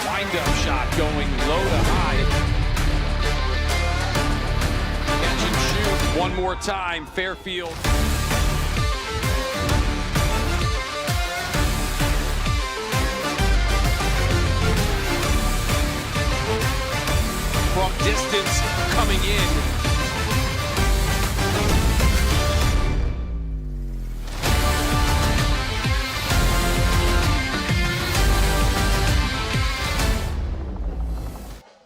Wind-up shot going low to high. Catch and shoot one more time, Fairfield. From distance coming in.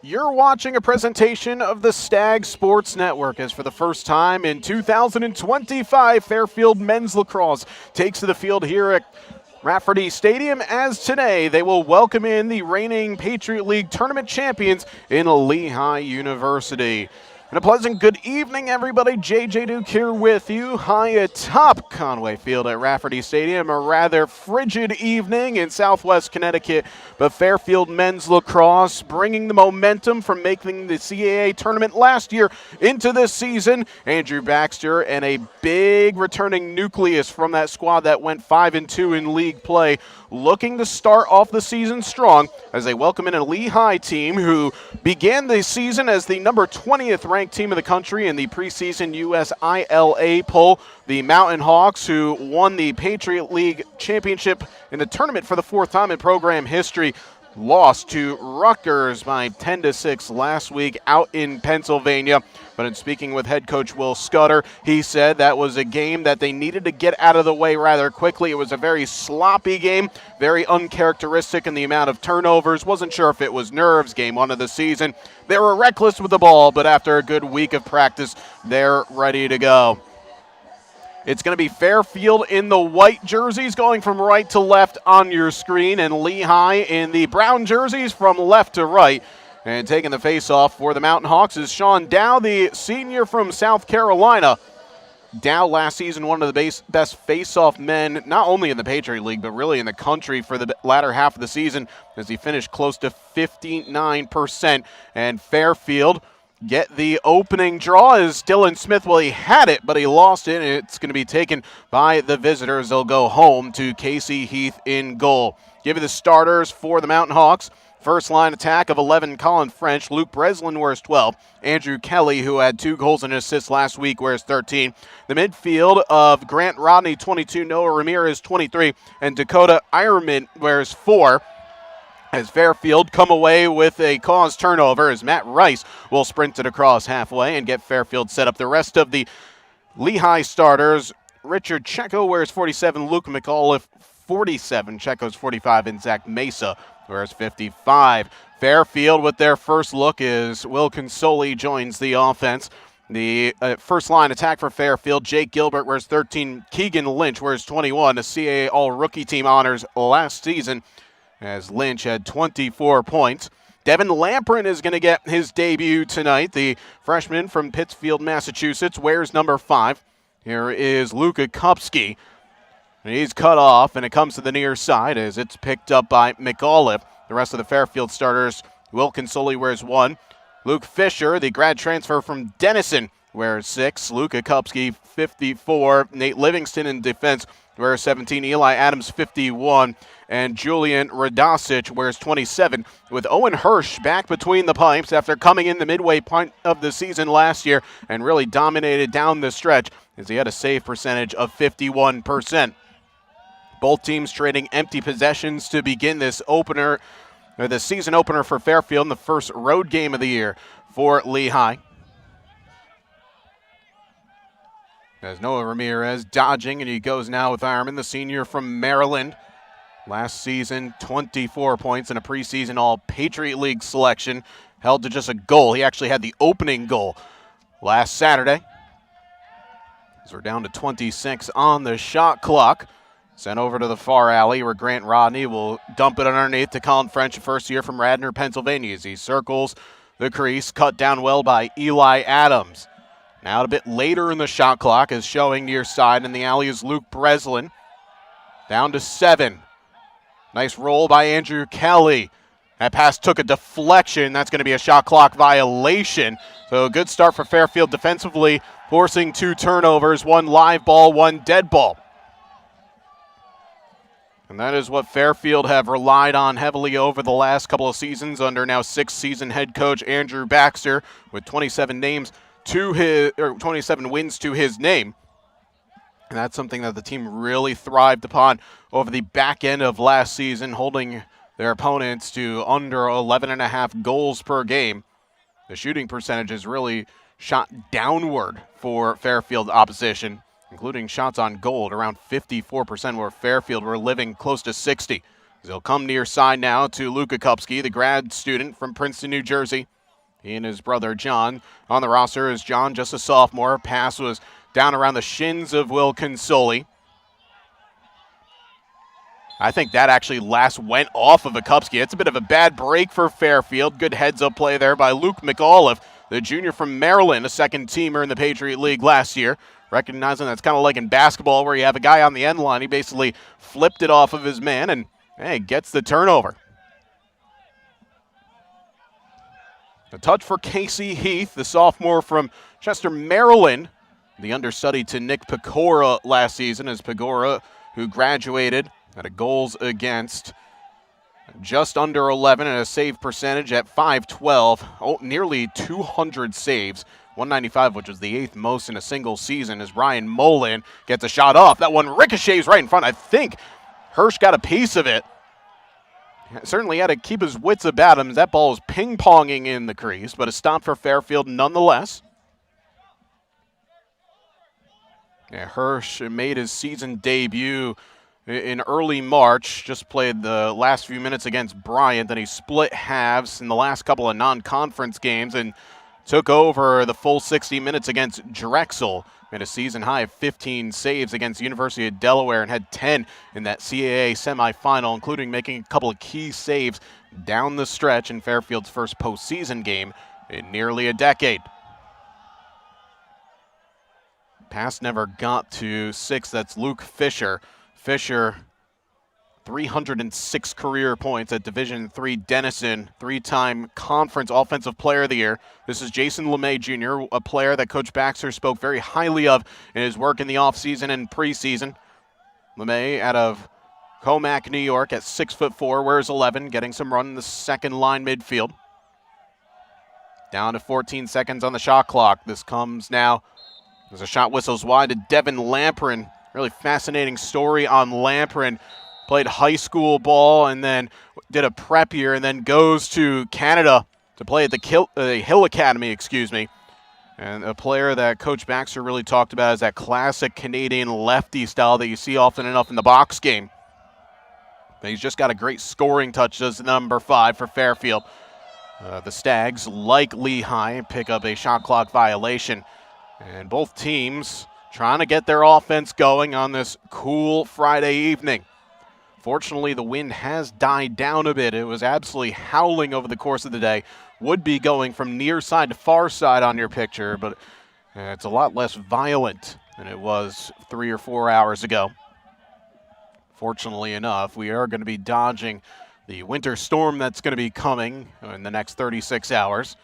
You're watching a presentation of the Stag Sports Network as for the first time in 2025, Fairfield men's lacrosse takes to the field here at Rafferty Stadium as today they will welcome in the reigning Patriot League tournament champions in Lehigh University. And a pleasant good evening, everybody. JJ Duke here with you high atop Conway Field at Rafferty Stadium. A rather frigid evening in southwest Connecticut, but Fairfield men's lacrosse bringing the momentum from making the CAA tournament last year into this season. Andrew Baxter and a big returning nucleus from that squad that went 5-2 in league play, looking to start off the season strong as they welcome in a Lehigh team who began the season as the number 20th ranked team of the country in the preseason USILA poll. The Mountain Hawks, who won the Patriot League championship in the tournament for the fourth time in program history, lost to Rutgers by 10-6 last week out in Pennsylvania. But in speaking with head coach Will Scudder, he said that was a game that they needed to get out of the way rather quickly. It was a very sloppy game, very uncharacteristic in the amount of turnovers. Wasn't sure if it was nerves, game one of the season. They were reckless with the ball, but after a good week of practice, they're ready to go. It's going to be Fairfield in the white jerseys going from right to left on your screen, and Lehigh in the brown jerseys from left to right. And taking the face-off for the Mountain Hawks is Sean Dow, the senior from South Carolina. Dow last season one of the best face-off men, not only in the Patriot League, but really in the country for the latter half of the season as he finished close to 59%. And Fairfield get the opening draw as Dylan Smith, well, he had it, but he lost it, and it's going to be taken by the visitors. They'll go home to Casey Heath in goal. Give you the starters for the Mountain Hawks. First line attack of 11, Colin French. Luke Breslin wears 12. Andrew Kelly, who had 2 goals and assists last week, wears 13. The midfield of Grant Rodney, 22. Noah Ramirez, 23. And Dakota Ironman wears 4. As Fairfield come away with a caused turnover as Matt Rice will sprint it across halfway and get Fairfield set up. The rest of the Lehigh starters, Richard Checo wears 47. Luke McAuliffe, 47. Checo's 45. And Zach Mesa wears 55. Fairfield with their first look is Will Consoli joins the offense. The first line attack for Fairfield, Jake Gilbert wears 13. Keegan Lynch wears 21. A CAA All-Rookie Team honors last season as Lynch had 24 points. Devin Lamprin is going to get his debut tonight. The freshman from Pittsfield, Massachusetts, wears number 5. Here is Luka Kupski. He's cut off, and it comes to the near side as it's picked up by McAuliffe. The rest of the Fairfield starters, Will Consoli wears 1. Luke Fisher, the grad transfer from Denison, wears 6. Luka Kupski, 54. Nate Livingston in defense wears 17. Eli Adams, 51. And Julian Radosic wears 27, with Owen Hirsch back between the pipes after coming in the midway point of the season last year and really dominated down the stretch as he had a save percentage of 51%. Both teams trading empty possessions to begin this opener, or the season opener for Fairfield in the first road game of the year for Lehigh. As Noah Ramirez dodging, and he goes now with Ironman, the senior from Maryland. Last season, 24 points in a preseason All-Patriot League selection, held to just a goal. He actually had the opening goal last Saturday. As we're down to 26 on the shot clock. Sent over to the far alley where Grant Rodney will dump it underneath to Colin French, a first year from Radnor, Pennsylvania, as he circles the crease, cut down well by Eli Adams. Now a bit later in the shot clock is showing near side in the alley is Luke Breslin. Down to 7. Nice roll by Andrew Kelly. That pass took a deflection. That's going to be a shot clock violation. So a good start for Fairfield defensively, forcing 2 turnovers, 1 live ball, 1 dead ball. And that is what Fairfield have relied on heavily over the last couple of seasons under now sixth-season head coach Andrew Baxter with 27 wins to his name. And that's something that the team really thrived upon over the back end of last season, holding their opponents to under 11.5 goals per game. The shooting percentage has really shot downward for Fairfield opposition, including shots on goal at around 54%, where Fairfield were living close to 60. They'll come near side now to Luka Kupski, the grad student from Princeton, New Jersey. He and his brother John on the roster is John, just a sophomore. Pass was down around the shins of Will Consoli. I think that actually last went off of Kupski. It's a bit of a bad break for Fairfield. Good heads-up play there by Luke McAuliffe, the junior from Maryland, a second-teamer in the Patriot League last year. Recognizing that's kind of like in basketball where you have a guy on the end line. He basically flipped it off of his man and, hey, gets the turnover. A touch for Casey Heath, the sophomore from Chester, Maryland. The understudy to Nick Pecora last season, as Pecora, who graduated at a goals against just under 11 and a save percentage at .512. Oh, nearly 200 saves. 195, which was the 8th most in a single season, as Ryan Mullen gets a shot off. That one ricochets right in front. I think Hirsch got a piece of it. Certainly had to keep his wits about him. That ball was ping-ponging in the crease, but a stop for Fairfield nonetheless. Yeah, Hirsch made his season debut in early March, just played the last few minutes against Bryant, then he split halves in the last couple of non-conference games and took over the full 60 minutes against Drexel. Made a season high of 15 saves against the University of Delaware and had 10 in that CAA semifinal, including making a couple of key saves down the stretch in Fairfield's first postseason game in nearly a decade. Pass never got to 6. That's Luke Fisher. Fisher, 306 career points at Division III Denison, 3-time Conference Offensive Player of the Year. This is Jason LeMay Jr., a player that Coach Baxter spoke very highly of in his work in the offseason and preseason. LeMay out of Comac, New York at 6'4", wears 11, getting some run in the second line midfield. Down to 14 seconds on the shot clock. This comes now as a shot whistles wide to Devin Lamprin. Really fascinating story on Lamprin. Played high school ball and then did a prep year and then goes to Canada to play at the Hill Academy, And a player that Coach Baxter really talked about is that classic Canadian lefty style that you see often enough in the box game. But he's just got a great scoring touch as number 5 for Fairfield. The Stags, like Lehigh, pick up a shot clock violation. And both teams trying to get their offense going on this cool Friday evening. Fortunately, the wind has died down a bit. It was absolutely howling over the course of the day. Would be going from near side to far side on your picture, but it's a lot less violent than it was 3 or 4 hours ago. Fortunately enough, we are going to be dodging the winter storm that's going to be coming in the next 36 hours.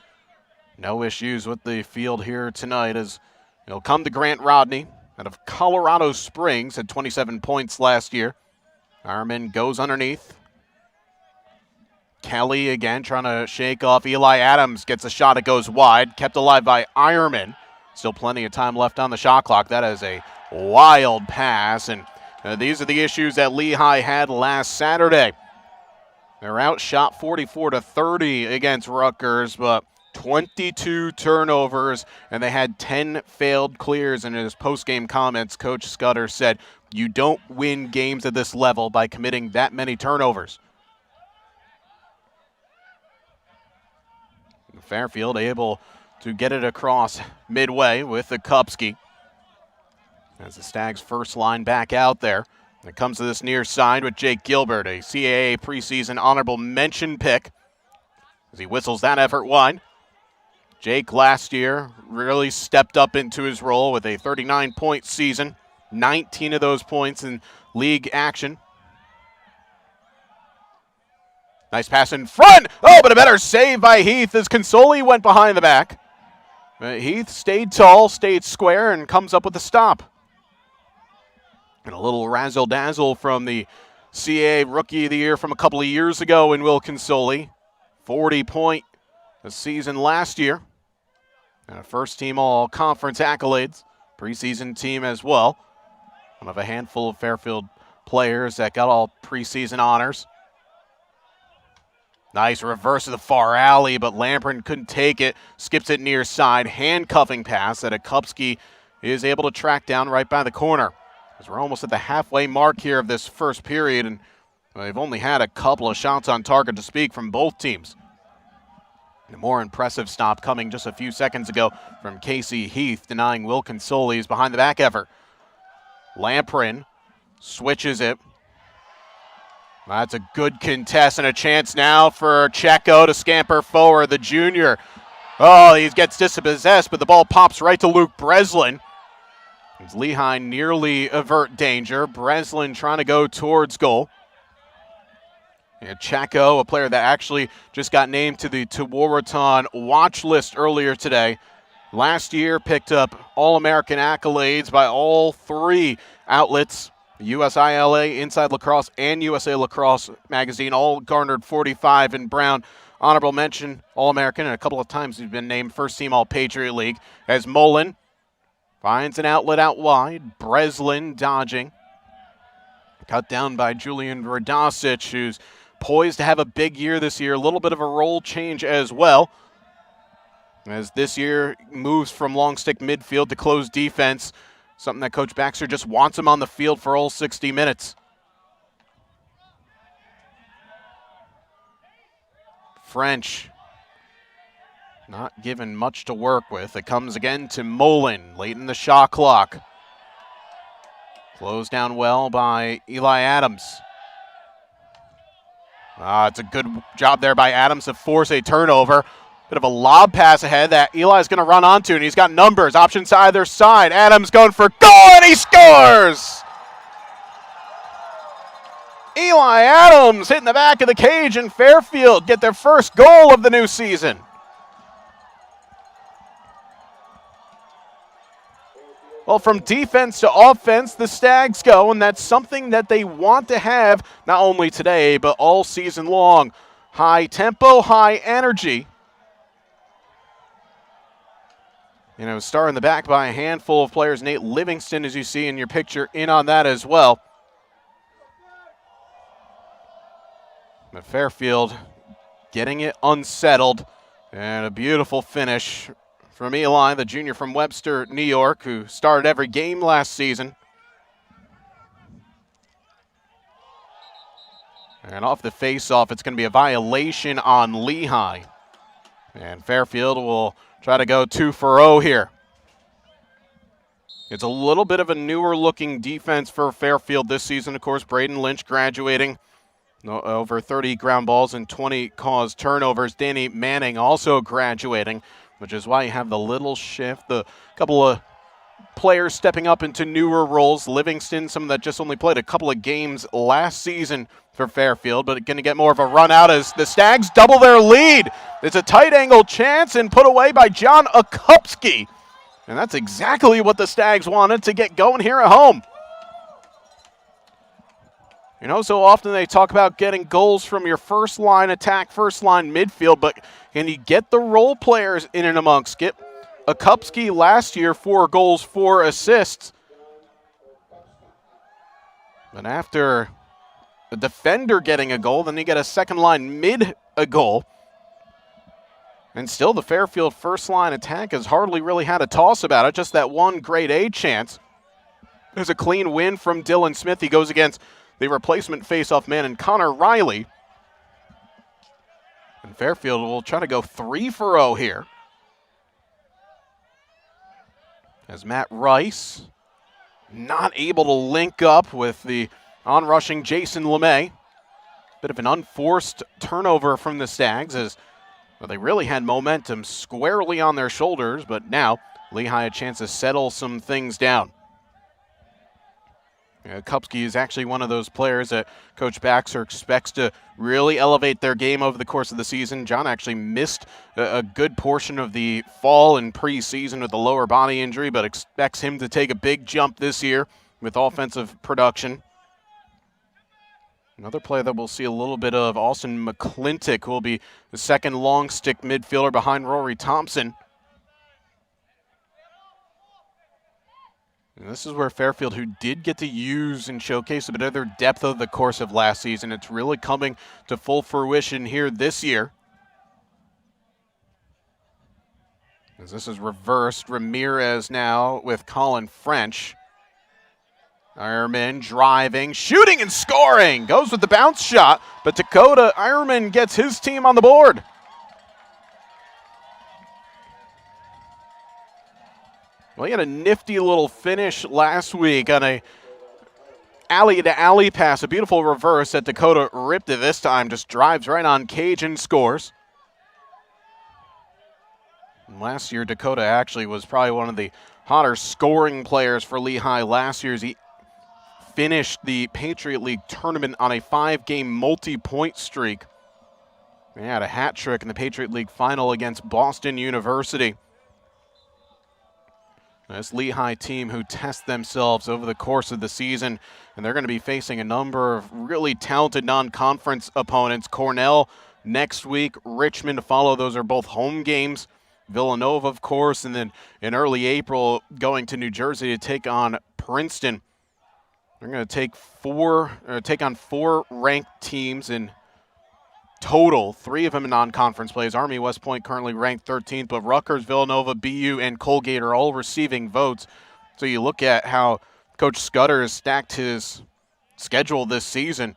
No issues with the field here tonight as it'll come to Grant Rodney out of Colorado Springs, had 27 points last year. Ironman goes underneath. Kelly again trying to shake off Eli Adams. Gets a shot, it goes wide. Kept alive by Ironman. Still plenty of time left on the shot clock. That is a wild pass. And these are the issues that Lehigh had last Saturday. They're outshot 44-30 against Rutgers, but 22 turnovers, and they had 10 failed clears. And in his post-game comments, Coach Scudder said, you don't win games at this level by committing that many turnovers. Fairfield able to get it across midway with the Kupski. As the Stags' first line back out there. It comes to this near side with Jake Gilbert, a CAA preseason honorable mention pick, as he whistles that effort wide. Jake last year really stepped up into his role with a 39-point season, 19 of those points in league action. Nice pass in front. Oh, but a better save by Heath as Consoli went behind the back. Heath stayed tall, stayed square, and comes up with a stop. And a little razzle-dazzle from the CAA Rookie of the Year from a couple of years ago in Will Consoli. 40-point a season last year. And a first-team all-conference accolades. Preseason team as well. One of a handful of Fairfield players that got all preseason honors. Nice reverse of the far alley, but Lamprin couldn't take it. Skips it near side. Handcuffing pass that Akupski is able to track down right by the corner. As we're almost at the halfway mark here of this first period, and they've only had a couple of shots on target to speak from both teams. The more impressive stop coming just a few seconds ago from Casey Heath, denying Will Consoli's behind the back effort. Lamprin switches it. That's a good contest and a chance now for Checo to scamper forward, the junior. Oh, he gets dispossessed, but the ball pops right to Luke Breslin. As Lehigh nearly avert danger. Breslin trying to go towards goal. And Checo, a player that actually just got named to the Tewaaraton watch list earlier today. Last year picked up All-American accolades by all three outlets. USILA, Inside Lacrosse, and USA Lacrosse magazine all garnered 45 in brown. Honorable mention, All-American, and a couple of times he's been named First Team All-Patriot League. As Mullen finds an outlet out wide. Breslin dodging. Cut down by Julian Radosic, who's poised to have a big year this year. A little bit of a role change as well, as this year moves from long stick midfield to closed defense. Something that Coach Baxter just wants him on the field for all 60 minutes. French not given much to work with. It comes again to Mullen late in the shot clock. Closed down well by Eli Adams. It's a good job there by Adams to force a turnover. Bit of a lob pass ahead that Eli's going to run onto, and he's got numbers. Options to either side. Adams going for goal, and he scores! Eli Adams hitting the back of the cage, and Fairfield get their first goal of the new season. Well, from defense to offense, the Stags go, and that's something that they want to have not only today, but all season long. High tempo, high energy. Star in the back by a handful of players. Nate Livingston, as you see in your picture, in on that as well. But Fairfield getting it unsettled. And a beautiful finish from Eli, the junior from Webster, New York, who started every game last season. And off the face-off, it's going to be a violation on Lehigh. And Fairfield will try to go 2-for-0 here. It's a little bit of a newer-looking defense for Fairfield this season. Of course, Braden Lynch graduating. Over 30 ground balls and 20 caused turnovers. Danny Manning also graduating, which is why you have the little shift. The couple of players stepping up into newer roles. Livingston, some that just only played a couple of games last season for Fairfield, but going to get more of a run out as the Stags double their lead. It's a tight angle chance and put away by John Akupski. And that's exactly what the Stags wanted to get going here at home. So often they talk about getting goals from your first line attack, first line midfield, but can you get the role players in and amongst it? Akupski last year, 4 goals, 4 assists. But after the defender getting a goal, then you get a second line mid a goal. And still the Fairfield first line attack has hardly really had a toss about it, just that one grade A chance. There's a clean win from Dylan Smith. He goes against the replacement faceoff man and Connor Riley. And Fairfield will try to go 3-for-0 here. As Matt Rice not able to link up with the onrushing Jason LeMay. Bit of an unforced turnover from the Stags as they really had momentum squarely on their shoulders, but now Lehigh a chance to settle some things down. Kupski is actually one of those players that Coach Baxter expects to really elevate their game over the course of the season. John actually missed a good portion of the fall and preseason with a lower body injury, but expects him to take a big jump this year with offensive production. Another player that we'll see a little bit of, Austin McClintock, who will be the second long stick midfielder behind Rory Thompson. And this is where Fairfield, who did get to use and showcase a bit of their depth over the course of last season, it's really coming to full fruition here this year. As this is reversed, Ramirez now with Colin French. Ironman driving, shooting and scoring. Goes with the bounce shot, but Dakota Ironman gets his team on the board. Well, he had a nifty little finish last week on a alley-to-alley pass, a beautiful reverse that Dakota ripped it this time, just drives right on cage and scores. And last year, Dakota actually was probably one of the hotter scoring players for Lehigh last year as he finished the Patriot League tournament on a 5-game multi-point streak. He had a hat trick in the Patriot League final against Boston University. This Lehigh team who test themselves over the course of the season, and they're going to be facing a number of really talented non-conference opponents. Cornell next week, Richmond to follow. Those are both home games. Villanova, of course, and then in early April going to New Jersey to take on Princeton. They're going to take on 4 ranked teams in total, 3 of them in non-conference plays. Army West Point currently ranked 13th, but Rutgers, Villanova, BU, and Colgate are all receiving votes. So you look at how Coach Scudder has stacked his schedule this season.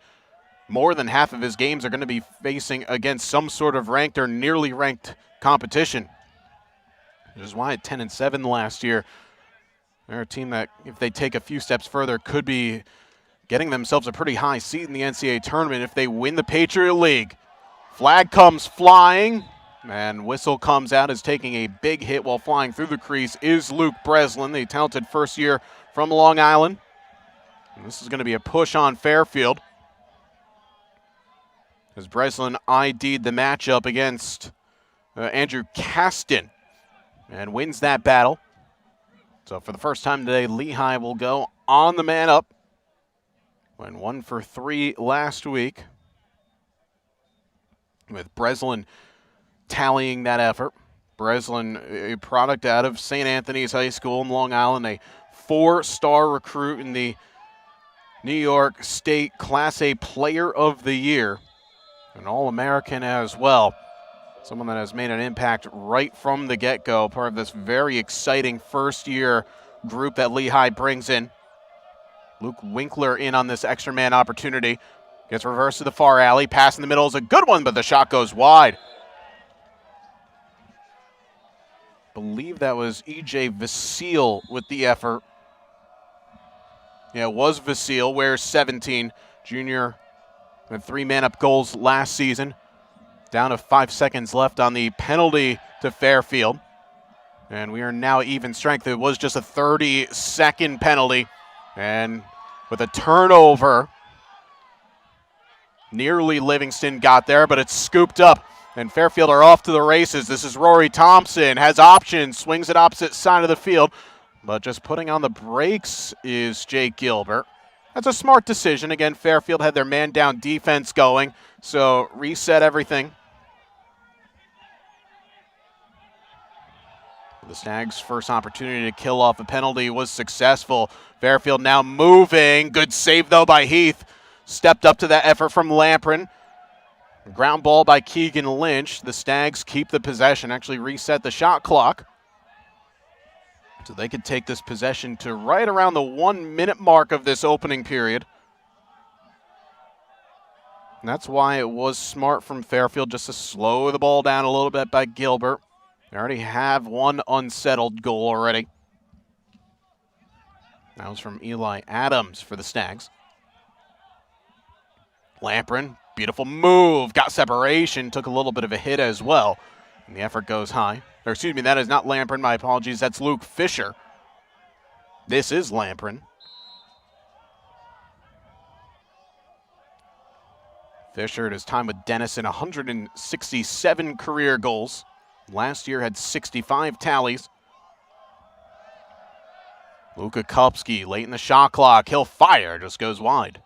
More than half of his games are going to be facing against some sort of ranked or nearly ranked competition. Which is why at 10-7 last year, they're a team that, if they take a few steps further, could be getting themselves a pretty high seat in the NCAA tournament if they win the Patriot League. Flag comes flying, and whistle comes out as taking a big hit while flying through the crease is Luke Breslin, the talented first year from Long Island. And this is going to be a push on Fairfield, as Breslin ID'd the matchup against Andrew Caston and wins that battle. So for the first time today, Lehigh will go on the man up. Went 1 for 3 last week, with Breslin tallying that effort. Breslin, a product out of St. Anthony's High School in Long Island, a 4-star recruit in the New York State Class A Player of the Year, an All-American as well. Someone that has made an impact right from the get-go, part of this very exciting first-year group that Lehigh brings in. Luke Winkler in on this extra man opportunity. Gets reversed to the far alley. Pass in the middle is a good one, but the shot goes wide. Believe that was E.J. Vasile with the effort. Yeah, it was Vasile, wears 17. Junior with 3 man-up goals last season. Down to 5 seconds left on the penalty to Fairfield. And we are now even strength. It was just a 30-second penalty. And with a turnover, nearly Livingston got there, but it's scooped up. And Fairfield are off to the races. This is Rory Thompson, has options, swings it opposite side of the field. But just putting on the brakes is Jake Gilbert. That's a smart decision. Again, Fairfield had their man-down defense going, so reset everything. The Stags' first opportunity to kill off a penalty was successful. Fairfield now moving. Good save, though, by Heath. Stepped up to that effort from Lamprin. Ground ball by Keegan Lynch. The Stags keep the possession, actually reset the shot clock. So they could take this possession to right around the 1-minute mark of this opening period. And that's why it was smart from Fairfield just to slow the ball down a little bit by Gilbert. They already have 1 unsettled goal already. That was from Eli Adams for the Stags. Lamprin, beautiful move, got separation, took a little bit of a hit as well. And the effort goes high. Or excuse me, that is not Lamprin, my apologies, that's Luke Fisher. This is Lamprin. Fisher at his time with Denison, 167 career goals. Last year had 65 tallies. Luka Kupski late in the shot clock. He'll fire, just goes wide.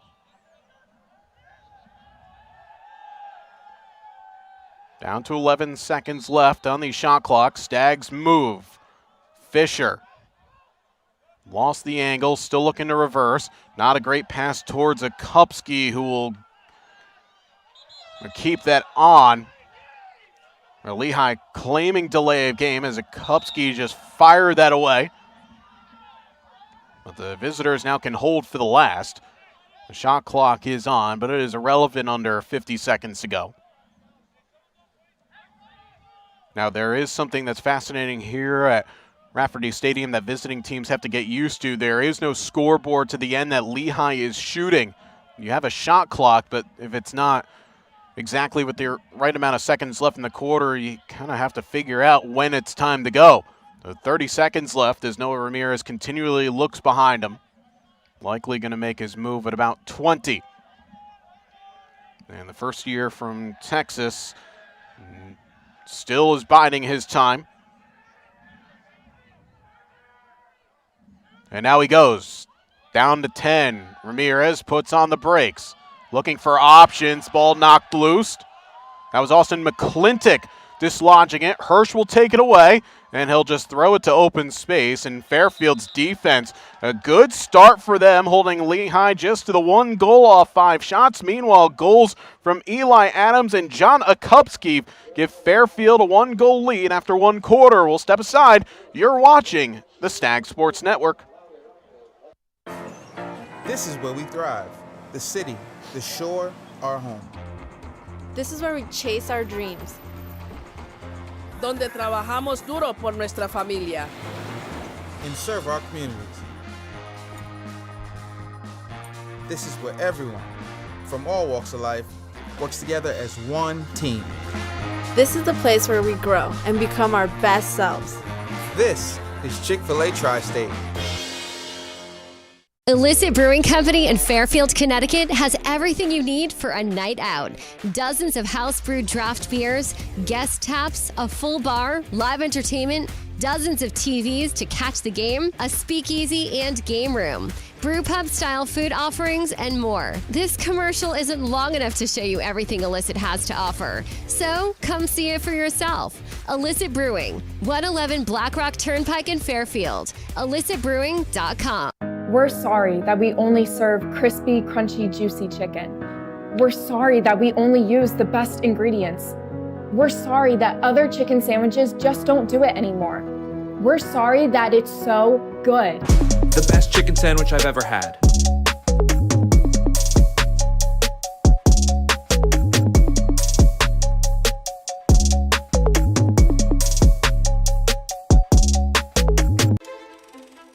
Down to 11 seconds left on the shot clock. Stags move. Fisher lost the angle, still looking to reverse. Not a great pass towards a Kupski, who will keep that on. Lehigh claiming delay of game as a Kupski just fired that away. But the visitors now can hold for the last. The shot clock is on, but it is irrelevant under 50 seconds to go. Now, there is something that's fascinating here at Rafferty Stadium that visiting teams have to get used to. There is no scoreboard to the end that Lehigh is shooting. You have a shot clock, but if it's not exactly with the right amount of seconds left in the quarter, you kind of have to figure out when it's time to go. So 30 seconds left as Noah Ramirez continually looks behind him. Likely going to make his move at about 20. And the first year from Texas still is biding his time. And now he goes down to 10. Ramirez puts on the brakes. Looking for options. Ball knocked loose. That was Austin McClintock dislodging it. Hirsch will take it away, and he'll just throw it to open space. And Fairfield's defense, a good start for them, holding Lehigh just to the 1 goal off 5 shots. Meanwhile, goals from Eli Adams and John Akupski give Fairfield a 1-goal lead after 1 quarter. We'll step aside. You're watching the Stag Sports Network. This is where we thrive. The city, the shore, our home. This is where we chase our dreams. Donde trabajamos duro por nuestra familia. And serve our communities. This is where everyone, from all walks of life, works together as one team. This is the place where we grow and become our best selves. This is Chick-fil-A Tri-State. Illicit Brewing Company in Fairfield, Connecticut has everything you need for a night out. Dozens of house-brewed draft beers, guest taps, a full bar, live entertainment, dozens of TVs to catch the game, a speakeasy and game room, brew pub-style food offerings, and more. This commercial isn't long enough to show you everything Illicit has to offer. So come see it for yourself. Illicit Brewing, 111 Black Rock Turnpike in Fairfield. IllicitBrewing.com. We're sorry that we only serve crispy, crunchy, juicy chicken. We're sorry that we only use the best ingredients. We're sorry that other chicken sandwiches just don't do it anymore. We're sorry that it's so good. The best chicken sandwich I've ever had.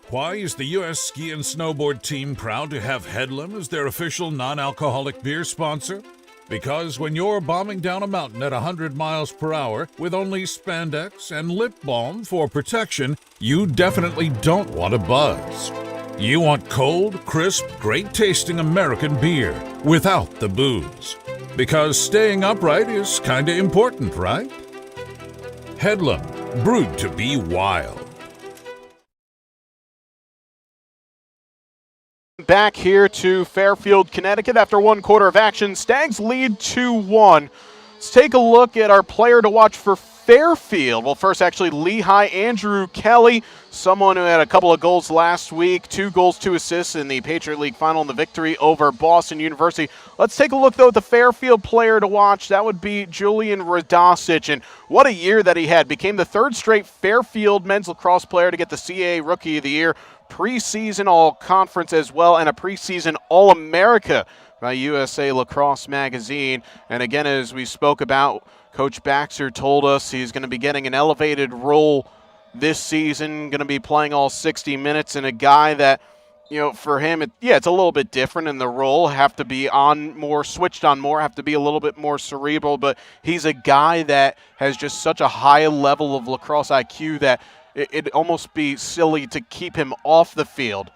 Why is the U.S. Ski and Snowboard team proud to have Headlam as their official non-alcoholic beer sponsor? Because when you're bombing down a mountain at 100 miles per hour with only spandex and lip balm for protection, you definitely don't want a buzz. You want cold, crisp, great-tasting American beer without the booze. Because staying upright is kinda important, right? Headlam, brewed to be wild. Back here to Fairfield, Connecticut after 1 quarter of action. Stags lead 2-1. Let's take a look at our player to watch for Fairfield. Well, first, actually, Lehigh, Andrew Kelly, someone who had a couple of goals last week, 2 goals, 2 assists in the Patriot League final in the victory over Boston University. Let's take a look, though, at the Fairfield player to watch. That would be Julian Radosic, and what a year that he had. Became the 3rd straight Fairfield men's lacrosse player to get the CAA Rookie of the Year, preseason All-Conference as well, and a preseason All-America by USA Lacrosse Magazine. And again, as we spoke about, Coach Baxter told us he's going to be getting an elevated role this season, going to be playing all 60 minutes, and a guy that, you know, for him, it's a little bit different in the role, have to be on more, switched on more, have to be a little bit more cerebral, but he's a guy that has just such a high level of lacrosse IQ that it'd almost be silly to keep him off the field.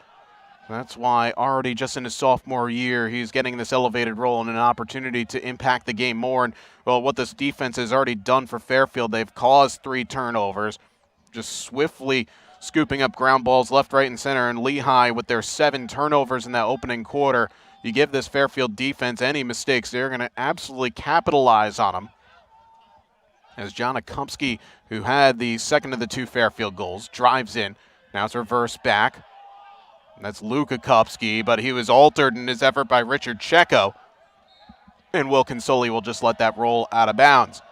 That's why already just in his sophomore year, he's getting this elevated role and an opportunity to impact the game more. And, well, what this defense has already done for Fairfield, they've caused 3 turnovers, just swiftly scooping up ground balls left, right, and center. And Lehigh, with their 7 turnovers in that opening quarter, you give this Fairfield defense any mistakes, they're going to absolutely capitalize on them. as John Akumsky, who had the second of the two Fairfield goals, drives in. Now it's reversed back. That's Luke Akumsky, but he was altered in his effort by Richard Checo. And Will Consoli will just let that roll out of bounds.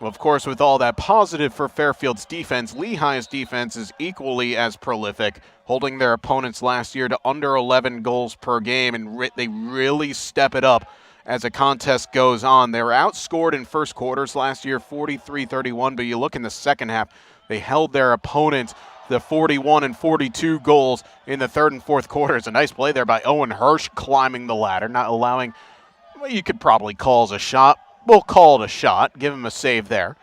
Well, of course, with all that positive for Fairfield's defense, Lehigh's defense is equally as prolific, holding their opponents last year to under 11 goals per game, and they really step it up as the contest goes on. They were outscored in first quarters last year, 43-31, but you look in the second half, they held their opponents to 41 and 42 goals in the third and fourth quarters. A nice play there by Owen Hirsch climbing the ladder, not allowing what you could probably call as a shot. We'll call it a shot. Give him a save there.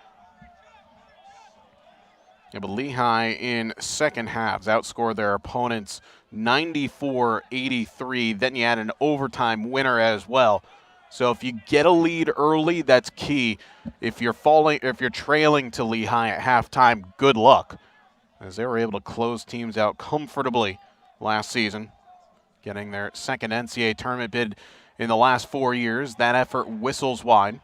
Yeah, but Lehigh in second halves outscored their opponents 94-83. Then you had an overtime winner as well. So if you get a lead early, that's key. If you're trailing to Lehigh at halftime, good luck, as they were able to close teams out comfortably last season, getting their second NCAA tournament bid in the last 4 years. That effort whistles wide,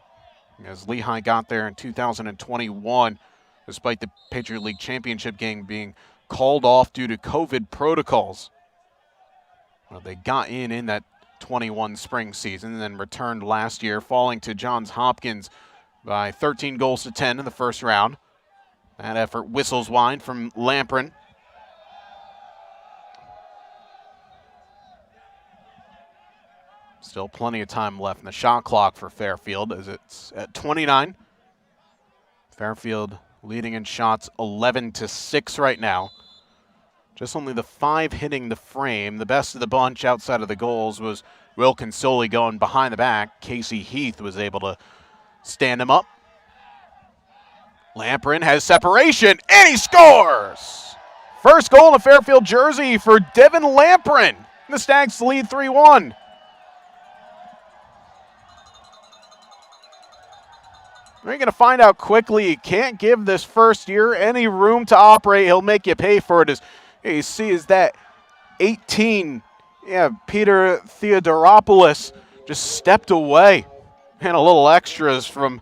as Lehigh got there in 2021, despite the Patriot League Championship game being called off due to COVID protocols. Well, they got in that 21 spring season and then returned last year, falling to Johns Hopkins by 13 goals to 10 in the first round. That effort whistles wide from Lamprin. Still plenty of time left in the shot clock for Fairfield, as it's at 29. Fairfield leading in shots 11-6 right now. Just only the 5 hitting the frame. The best of the bunch outside of the goals was Will Consoli going behind the back. Casey Heath was able to stand him up. Lamprin has separation, and he scores! First goal in a Fairfield jersey for Devin Lamprin. The Stags lead 3-1. We're going to find out quickly. You can't give this first year any room to operate. He'll make you pay for it. As you see, is that 18, Peter Theodoropoulos just stepped away. And a little extras from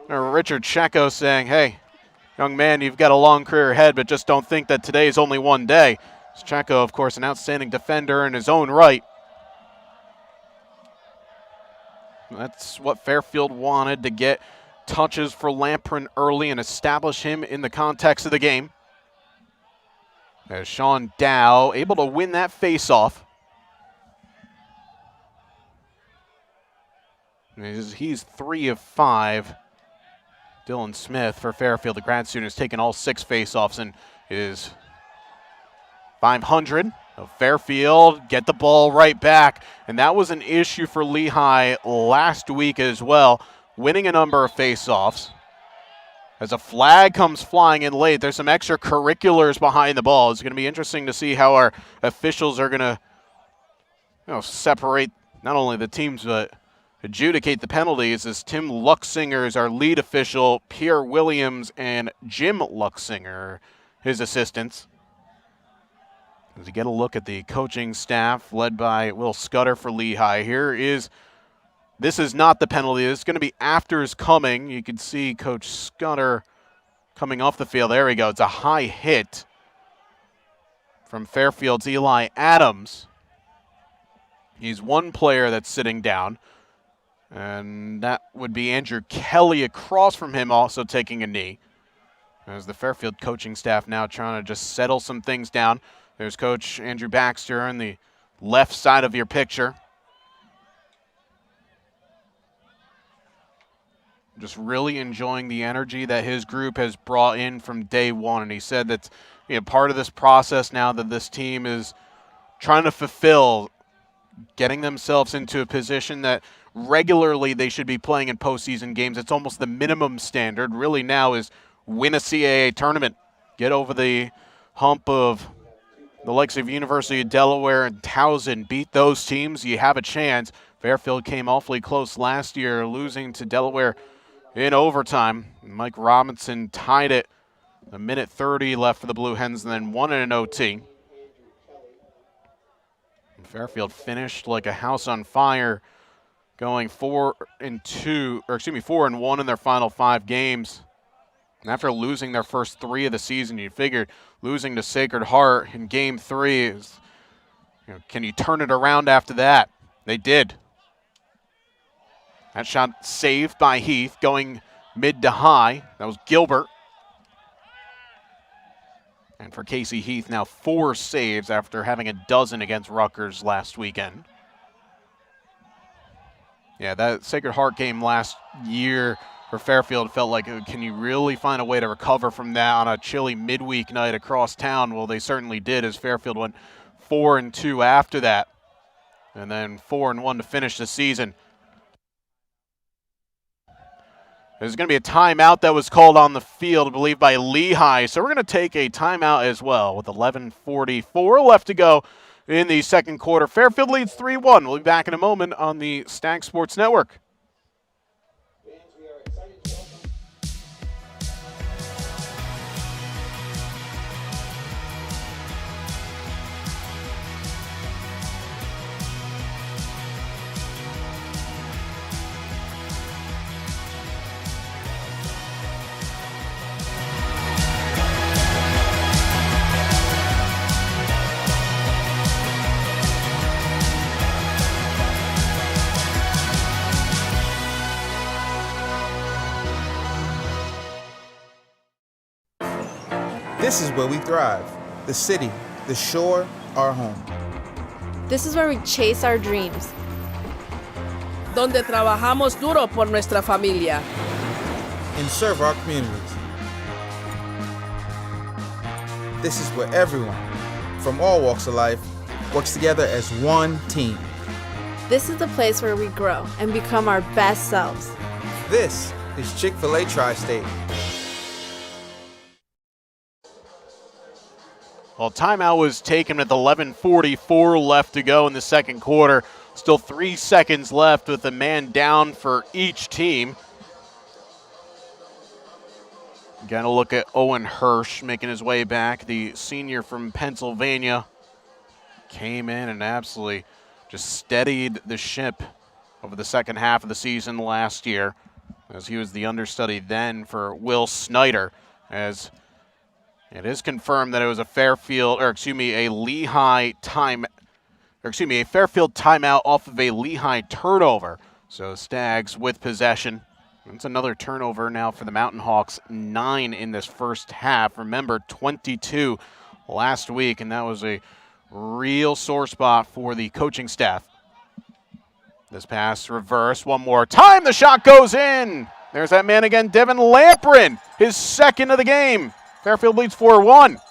Richard Checo saying, hey, young man, you've got a long career ahead, but just don't think that today is only one day. Checo, of course, an outstanding defender in his own right. That's what Fairfield wanted, to get touches for Lamprin early and establish him in the context of the game. As Sean Dow able to win that faceoff. He's 3 of 5. Dylan Smith for Fairfield, the grad student, has taken all 6 faceoffs and is 500. Fairfield get the ball right back, and that was an issue for Lehigh last week as well, winning a number of faceoffs. As a flag comes flying in late, there's some extracurriculars behind the ball. It's going to be interesting to see how our officials are going to separate not only the teams but adjudicate the penalties, as Tim Luxinger is our lead official, Pierre Williams and Jim Luxinger, his assistants. As we get a look at the coaching staff led by Will Scudder for Lehigh, this is not the penalty. This is going to be afters coming. You can see Coach Scudder coming off the field. There we go. It's a high hit from Fairfield's Eli Adams. He's one player that's sitting down, and that would be Andrew Kelly across from him, also taking a knee. As the Fairfield coaching staff now trying to just settle some things down. There's Coach Andrew Baxter on the left side of your picture. Just really enjoying the energy that his group has brought in from day one. And he said that's part of this process now that this team is trying to fulfill, getting themselves into a position that regularly they should be playing in postseason games. It's almost the minimum standard really now is win a CAA tournament. Get over the hump of the likes of University of Delaware and Towson. Beat those teams, you have a chance. Fairfield came awfully close last year, losing to Delaware in overtime. Mike Robinson tied it. A minute 30 left for the Blue Hens, and then won in an OT. And Fairfield finished like a house on fire going 4-1 in their final 5 games. And after losing their first 3 of the season, you figured losing to Sacred Heart in Game 3 is, can you turn it around after that? They did. That shot saved by Heath, going mid to high. That was Gilbert. And for Casey Heath, now 4 saves after having a dozen against Rutgers last weekend. Yeah, that Sacred Heart game last year for Fairfield felt like, can you really find a way to recover from that on a chilly midweek night across town? Well, they certainly did, as Fairfield went 4-2 after that, and then 4-1 to finish the season. There's going to be a timeout that was called on the field, I believe, by Lehigh. So we're going to take a timeout as well with 11:44 left to go in the second quarter. Fairfield leads 3-1. We'll be back in a moment on the Stag Sports Network. This is where we thrive. The city, the shore, our home. This is where we chase our dreams. Donde trabajamos duro por nuestra familia. And serve our communities. This is where everyone, from all walks of life, works together as one team. This is the place where we grow and become our best selves. This is Chick-fil-A Tri-State. Well, timeout was taken with 11:44 left to go in the second quarter. Still 3 seconds left with a man down for each team. Got to look at Owen Hirsch making his way back. The senior from Pennsylvania came in and absolutely just steadied the ship over the second half of the season last year, as he was the understudy then for Will Snyder, as it is confirmed that it was a Fairfield timeout off of a Lehigh turnover. So Stags with possession. It's another turnover now for the Mountain Hawks, 9 in this first half. Remember, 22 last week, and that was a real sore spot for the coaching staff. This pass reverse one more time. The shot goes in. There's that man again, Devin Lamprin, his second of the game. Fairfield leads 4-1.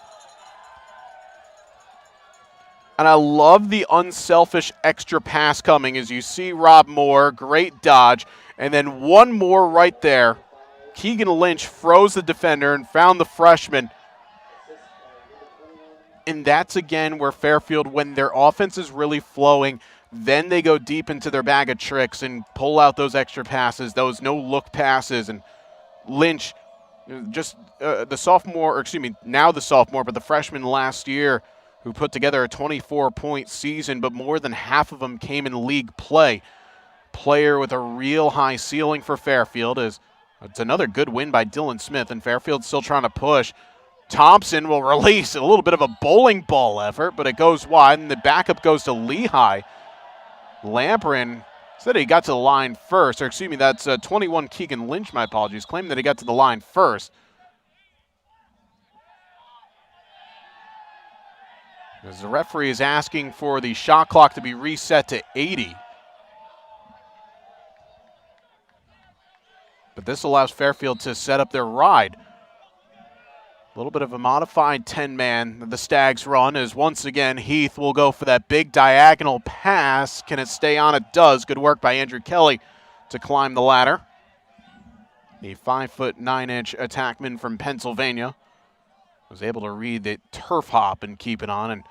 And I love the unselfish extra pass coming as you see Rob Moore, great dodge, and then one more right there. Keegan Lynch froze the defender and found the freshman. And that's again where Fairfield, when their offense is really flowing, then they go deep into their bag of tricks and pull out those extra passes, those no-look passes. And Lynch, just now the sophomore, but the freshman last year, who put together a 24-point season, but more than half of them came in league play. Player with a real high ceiling for Fairfield. It's another good win by Dylan Smith, and Fairfield's still trying to push. Thompson will release a little bit of a bowling ball effort, but it goes wide, and the backup goes to Lehigh. Lamprin said he got to the line first, that's 21 Keegan Lynch, my apologies, claiming that he got to the line first. As the referee is asking for the shot clock to be reset to 80. But this allows Fairfield to set up their ride. A little bit of a modified 10-man that the Stags run, as once again Heath will go for that big diagonal pass. Can it stay on? It does. Good work by Andrew Kelly to climb the ladder. The 5'9" attackman from Pennsylvania was able to read the turf hop and keep it on. And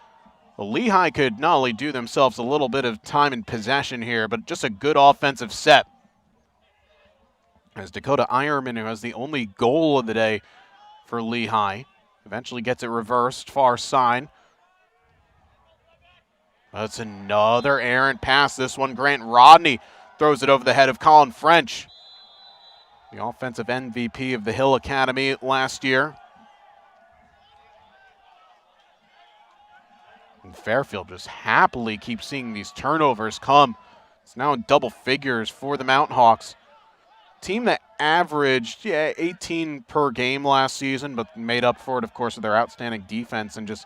Lehigh could not only do themselves a little bit of time in possession here, but just a good offensive set. As Dakota Ironman, who has the only goal of the day for Lehigh, eventually gets it reversed, far side. That's another errant pass. This one, Grant Rodney throws it over the head of Colin French, the offensive MVP of the Hill Academy last year. And Fairfield just happily keeps seeing these turnovers come. It's now in double figures for the Mountain Hawks. Team that averaged 18 per game last season, but made up for it, of course, with their outstanding defense and just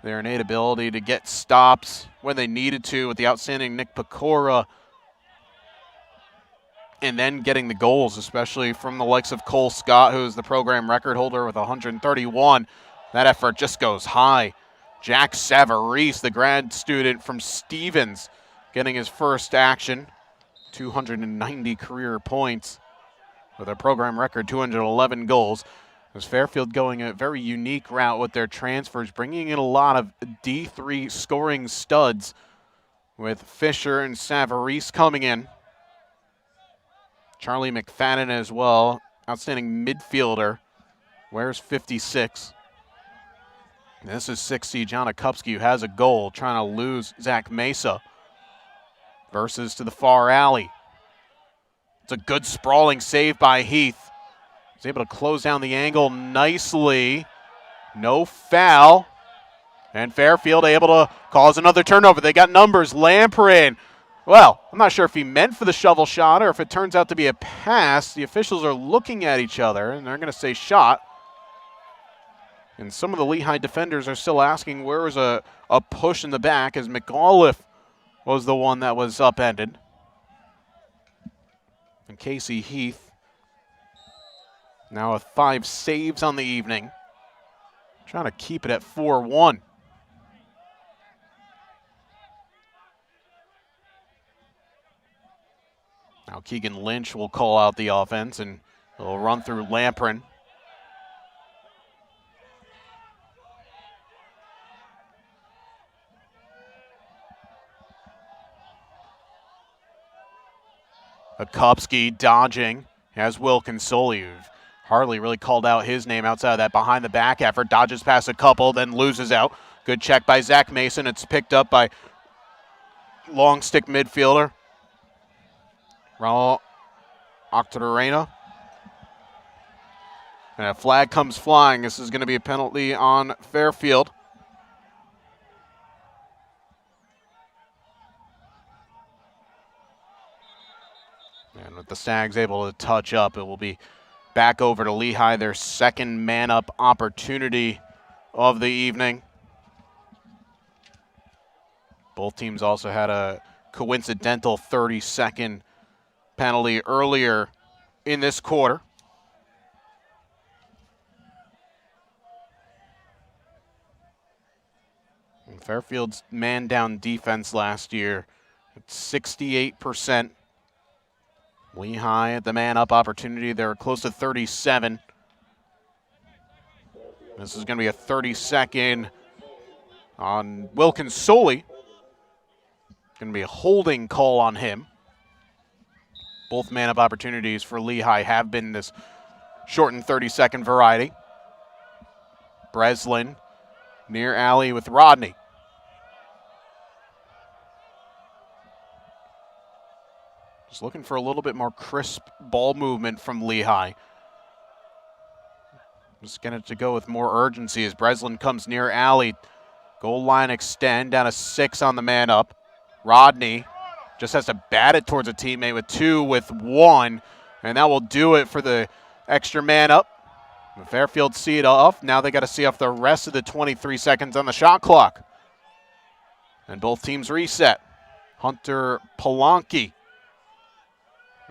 their innate ability to get stops when they needed to with the outstanding Nick Pecora. And then getting the goals, especially from the likes of Cole Scott, who is the program record holder with 131. That effort just goes high. Jack Savarese, the grad student from Stevens, getting his first action. 290 career points with a program record 211 goals. As Fairfield going a very unique route with their transfers, bringing in a lot of D3 scoring studs with Fisher and Savarese coming in. Charlie McFadden as well, outstanding midfielder, wears 56. And this is 6C John Akupski, who has a goal, trying to lose Zach Mesa. Versus to the far alley. It's a good sprawling save by Heath. He's able to close down the angle nicely. No foul. And Fairfield able to cause another turnover. They got numbers. Lamprey. Well, I'm not sure if he meant for the shovel shot or if it turns out to be a pass. The officials are looking at each other, and they're going to say shot. And some of the Lehigh defenders are still asking where was a push in the back, as McAuliffe was the one that was upended. And Casey Heath, now with 5 saves on the evening, trying to keep it at 4-1. Now Keegan Lynch will call out the offense, and he'll run through Lamprin. Akupski dodging as Will Consoli, who've hardly really called out his name outside of that behind the back effort. Dodges past a couple, then loses out. Good check by Zach Mason. It's picked up by long stick midfielder Raul Octorena. And a flag comes flying. This is going to be a penalty on Fairfield. And with the Stags able to touch up, it will be back over to Lehigh, their second man-up opportunity of the evening. Both teams also had a coincidental 30-second penalty earlier in this quarter. And Fairfield's man-down defense last year at 68%. Lehigh at the man-up opportunity, they're close to 37. This is going to be a 30-second on Wilkins Soley. Going to be a holding call on him. Both man-up opportunities for Lehigh have been this shortened 30-second variety. Breslin near alley with Rodney. Just looking for a little bit more crisp ball movement from Lehigh. Just getting it to go with more urgency as Breslin comes near alley. Goal line extend, down to 6 on the man up. Rodney just has to bat it towards a teammate with 2 with 1, and that will do it for the extra man up. Fairfield see it off. Now they got to see off the rest of the 23 seconds on the shot clock. And both teams reset. Hunter Polanki.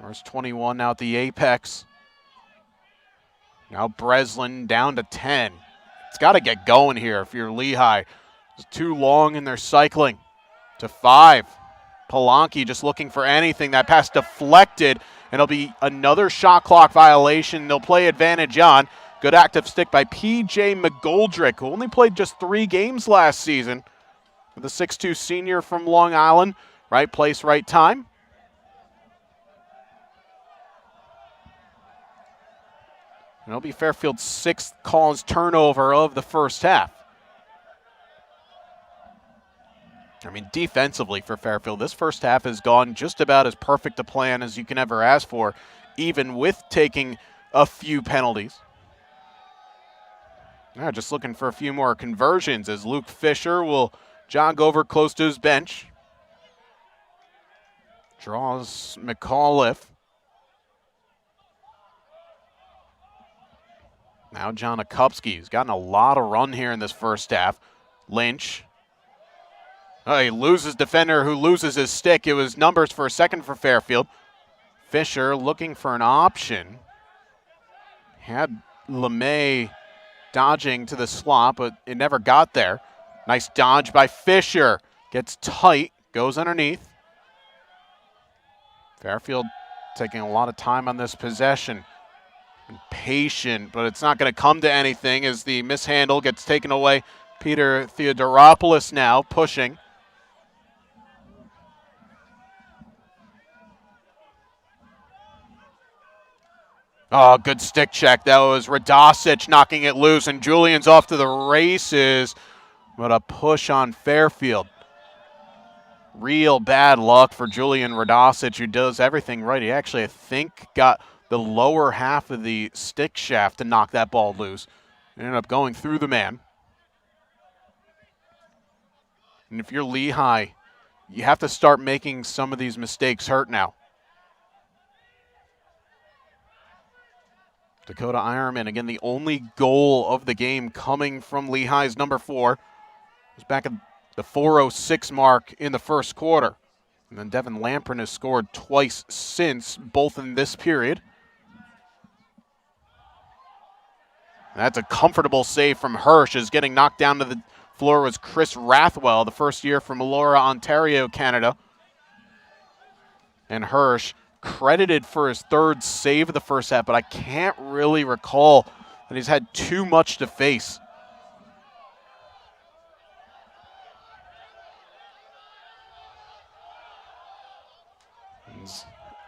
There's 21 now at the apex. Now Breslin down to 10. It's got to get going here if you're Lehigh. It's too long in their cycling. To 5. Polanki just looking for anything. That pass deflected, and it'll be another shot clock violation. They'll play advantage on. Good active stick by P.J. McGoldrick, who only played just 3 games last season. The 6'2 senior from Long Island. Right place, right time. And it'll be Fairfield's 6th cause turnover of the first half. I mean, defensively for Fairfield, this first half has gone just about as perfect a plan as you can ever ask for, even with taking a few penalties. Now just looking for a few more conversions as Luke Fisher will jog over close to his bench. Draws McAuliffe. Now John Akupski, who's gotten a lot of run here in this first half. Lynch. Oh, he loses defender who loses his stick. It was numbers for a second for Fairfield. Fisher looking for an option. Had LeMay dodging to the slot, but it never got there. Nice dodge by Fisher. Gets tight, goes underneath. Fairfield taking a lot of time on this possession. And patient, but it's not going to come to anything as the mishandle gets taken away. Peter Theodoropoulos now pushing. Oh, good stick check. That was Radosic knocking it loose, and Julian's off to the races. But a push on Fairfield. Real bad luck for Julian Radosic, who does everything right. He actually, I think, got the lower half of the stick shaft to knock that ball loose. It ended up going through the man. And if you're Lehigh, you have to start making some of these mistakes hurt now. Dakota Ironman, again, the only goal of the game coming from Lehigh's number 4. It was back at the 4:06 mark in the first quarter. And then Devin Lamprin has scored twice since, both in this period. That's a comfortable save from Hirsch, as getting knocked down to the floor was Chris Rathwell, the first year from Elora, Ontario, Canada. And Hirsch credited for his 3rd save of the first half, but I can't really recall that he's had too much to face.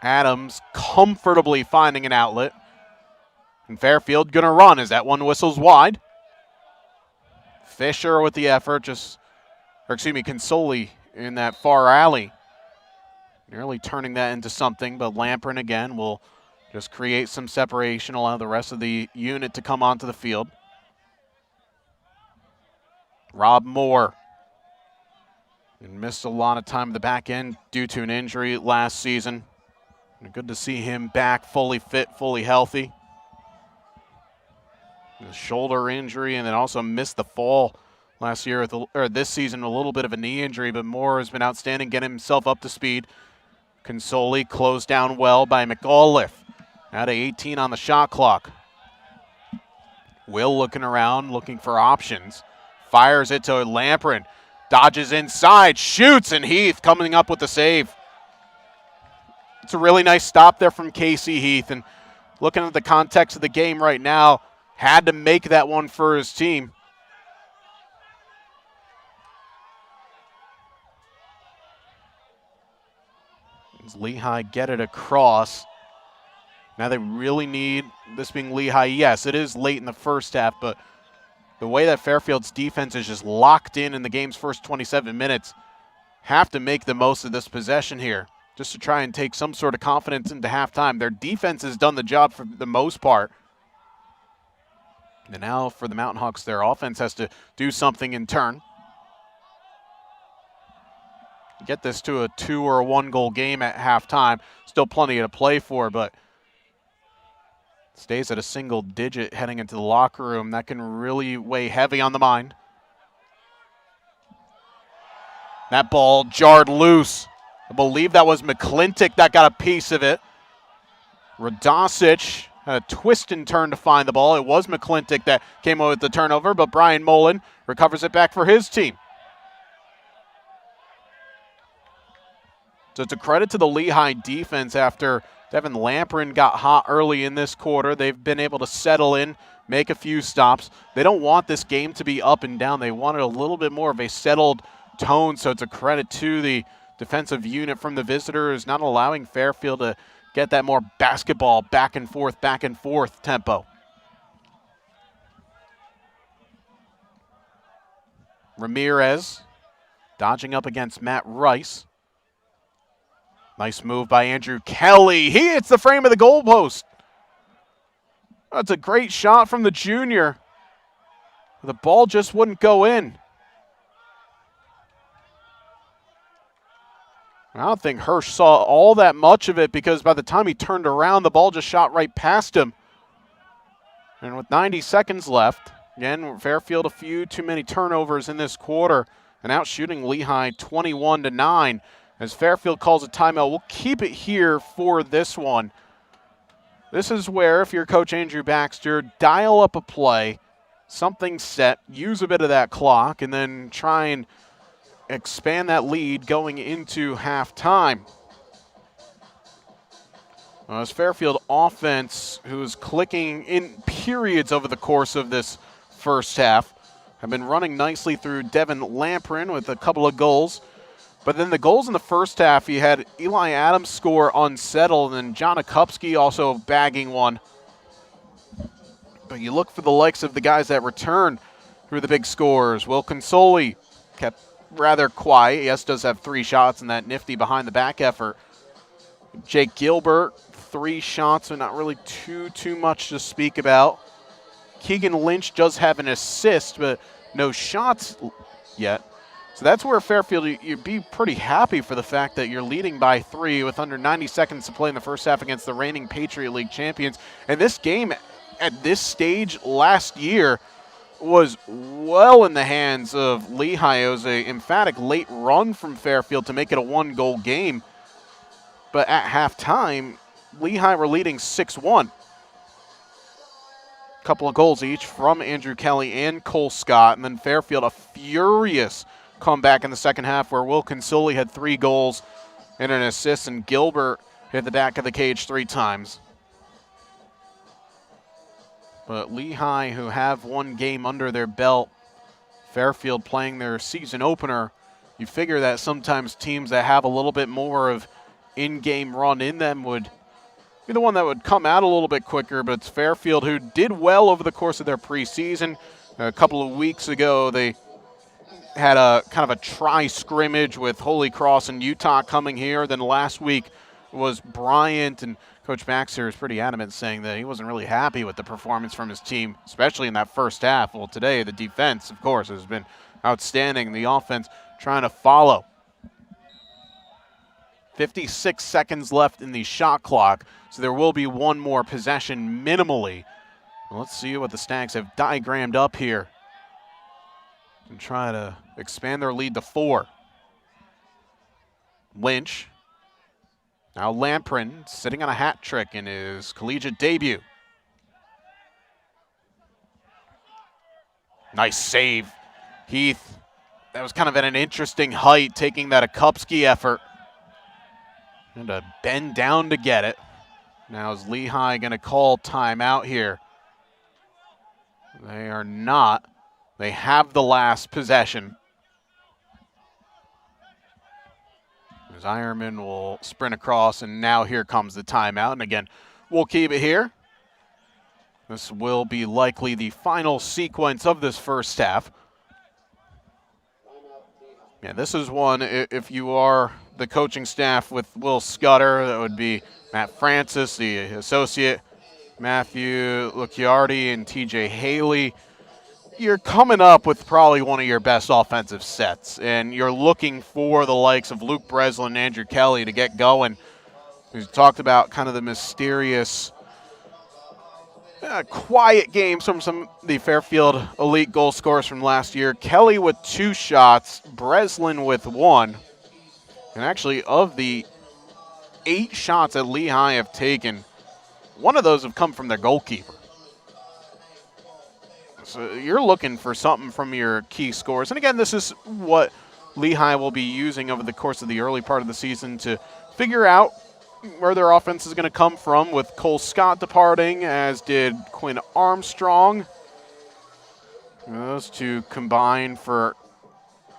Adams comfortably finding an outlet. And Fairfield gonna run as that one whistles wide. Fisher with the effort, Consoli in that far alley. Nearly turning that into something, but Lamprin again will just create some separation, allow the rest of the unit to come onto the field. Rob Moore. And missed a lot of time at the back end due to an injury last season. And good to see him back fully fit, fully healthy. The shoulder injury, and then also missed the fall last year, this season, a little bit of a knee injury, but Moore has been outstanding, getting himself up to speed. Consoli closed down well by McAuliffe. Out of 18 on the shot clock. Will looking around, looking for options. Fires it to Lamprin. Dodges inside, shoots, and Heath coming up with the save. It's a really nice stop there from Casey Heath, and looking at the context of the game right now, had to make that one for his team. As Lehigh get it across. Now they really need, this being Lehigh, yes, it is late in the first half, but the way that Fairfield's defense is just locked in the game's first 27 minutes, have to make the most of this possession here just to try and take some sort of confidence into halftime. Their defense has done the job for the most part. And now for the Mountain Hawks, their offense has to do something in turn. Get this to a 2 or a 1 goal game at halftime. Still plenty to play for, but stays at a single digit heading into the locker room. That can really weigh heavy on the mind. That ball jarred loose. I believe that was McClintock that got a piece of it. Radosic had a twist and turn to find the ball. It was McClintock that came away with the turnover, but Brian Mullen recovers it back for his team. So it's a credit to the Lehigh defense after Devin Lamprin got hot early in this quarter. They've been able to settle in, make a few stops. They don't want this game to be up and down. They wanted a little bit more of a settled tone, so it's a credit to the defensive unit from the visitors, not allowing Fairfield to get that more basketball back and forth tempo. Ramirez Dodging up against Matt Rice. Nice move by Andrew Kelly. He hits the frame of the goalpost. That's a great shot from the junior. The ball just wouldn't go in. I don't think Hirsch saw all that much of it because by the time he turned around, the ball just shot right past him. And with 90 seconds left, again, Fairfield a few too many turnovers in this quarter and out shooting Lehigh 21-9. As Fairfield calls a timeout, we'll keep it here for this one. This is where, if you're Coach Andrew Baxter, dial up a play, something set, use a bit of that clock, and then try and expand that lead going into halftime. As Fairfield offense, who is clicking in periods over the course of this first half, have been running nicely through Devin Lamprin with a couple of goals. But then the goals in the first half, you had Eli Adams score unsettled and John Akupski also bagging one. But you look for the likes of the guys that return through the big scores. Will Consoli kept rather quiet. Yes, does have 3 shots in that nifty behind the back effort. Jake Gilbert, 3 shots, but not really too much to speak about. Keegan Lynch does have an assist, but no shots yet. So that's where Fairfield, you'd be pretty happy for the fact that you're leading by 3 with under 90 seconds to play in the first half against the reigning Patriot League champions. And this game at this stage last year was well in the hands of Lehigh. It was an emphatic late run from Fairfield to make it a 1-goal game. But at halftime, Lehigh were leading 6-1. A couple of goals each from Andrew Kelly and Cole Scott. And then Fairfield, a furious comeback in the second half where Will Consoli had 3 goals and an assist, and Gilbert hit the back of the cage 3 times. But Lehigh, who have 1 game under their belt, Fairfield playing their season opener, you figure that sometimes teams that have a little bit more of in-game run in them would be the one that would come out a little bit quicker, but it's Fairfield who did well over the course of their preseason. A couple of weeks ago, they had a kind of a tri-scrimmage with Holy Cross and Utah coming here. Then last week was Bryant, and Coach Baxter is pretty adamant saying that he wasn't really happy with the performance from his team, especially in that first half. Well, today the defense, of course, has been outstanding. The offense trying to follow. 56 seconds left in the shot clock, so there will be 1 more possession minimally. Well, let's see what the Stags have diagrammed up here and try to expand their lead to 4. Lynch. Now Lamprin sitting on a hat trick in his collegiate debut. Nice save, Heath. That was kind of at an interesting height, taking that Akupski effort. And to bend down to get it. Now is Lehigh going to call timeout here? They are not. They have the last possession. As Ironman will sprint across, and now here comes the timeout. And again, we'll keep it here. This will be likely the final sequence of this first half. Yeah, this is one, if you are the coaching staff with Will Scudder, that would be Matt Francis, the associate, Matthew Lucchiardi, and TJ Haley. You're coming up with probably one of your best offensive sets, and you're looking for the likes of Luke Breslin and Andrew Kelly to get going. We talked about kind of the mysterious, quiet games from some of the Fairfield elite goal scorers from last year. Kelly with 2 shots, Breslin with 1. And actually, of the 8 shots that Lehigh have taken, 1 of those have come from their goalkeeper. So you're looking for something from your key scorers. And again, this is what Lehigh will be using over the course of the early part of the season to figure out where their offense is going to come from, with Cole Scott departing, as did Quinn Armstrong. Those 2 combined for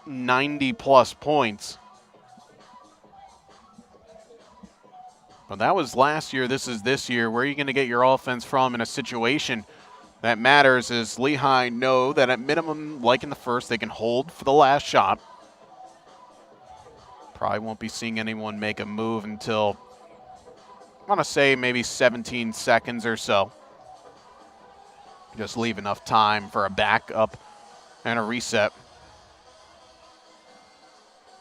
90-plus points. Well, that was last year. This is this year. Where are you going to get your offense from in a situation that matters? Is Lehigh know that at minimum, like in the first, they can hold for the last shot. Probably won't be seeing anyone make a move until, I want to say, maybe 17 seconds or so. Just leave enough time for a backup and a reset.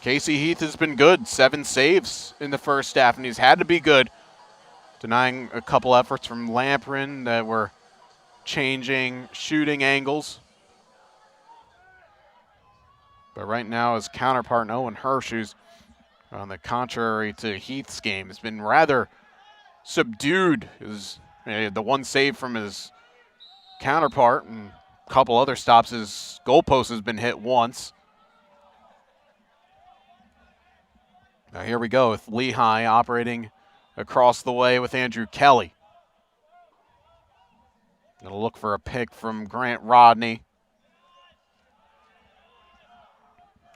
Casey Heath has been good. 7 saves in the first half, and he's had to be good. Denying a couple efforts from Lamprin that were changing shooting angles. But right now his counterpart, Owen Hirsch, who's on the contrary to Heath's game, has been rather subdued. The one save from his counterpart and a couple other stops, his goalpost has been hit once. Now here we go with Lehigh operating across the way with Andrew Kelly. Gonna look for a pick from Grant Rodney.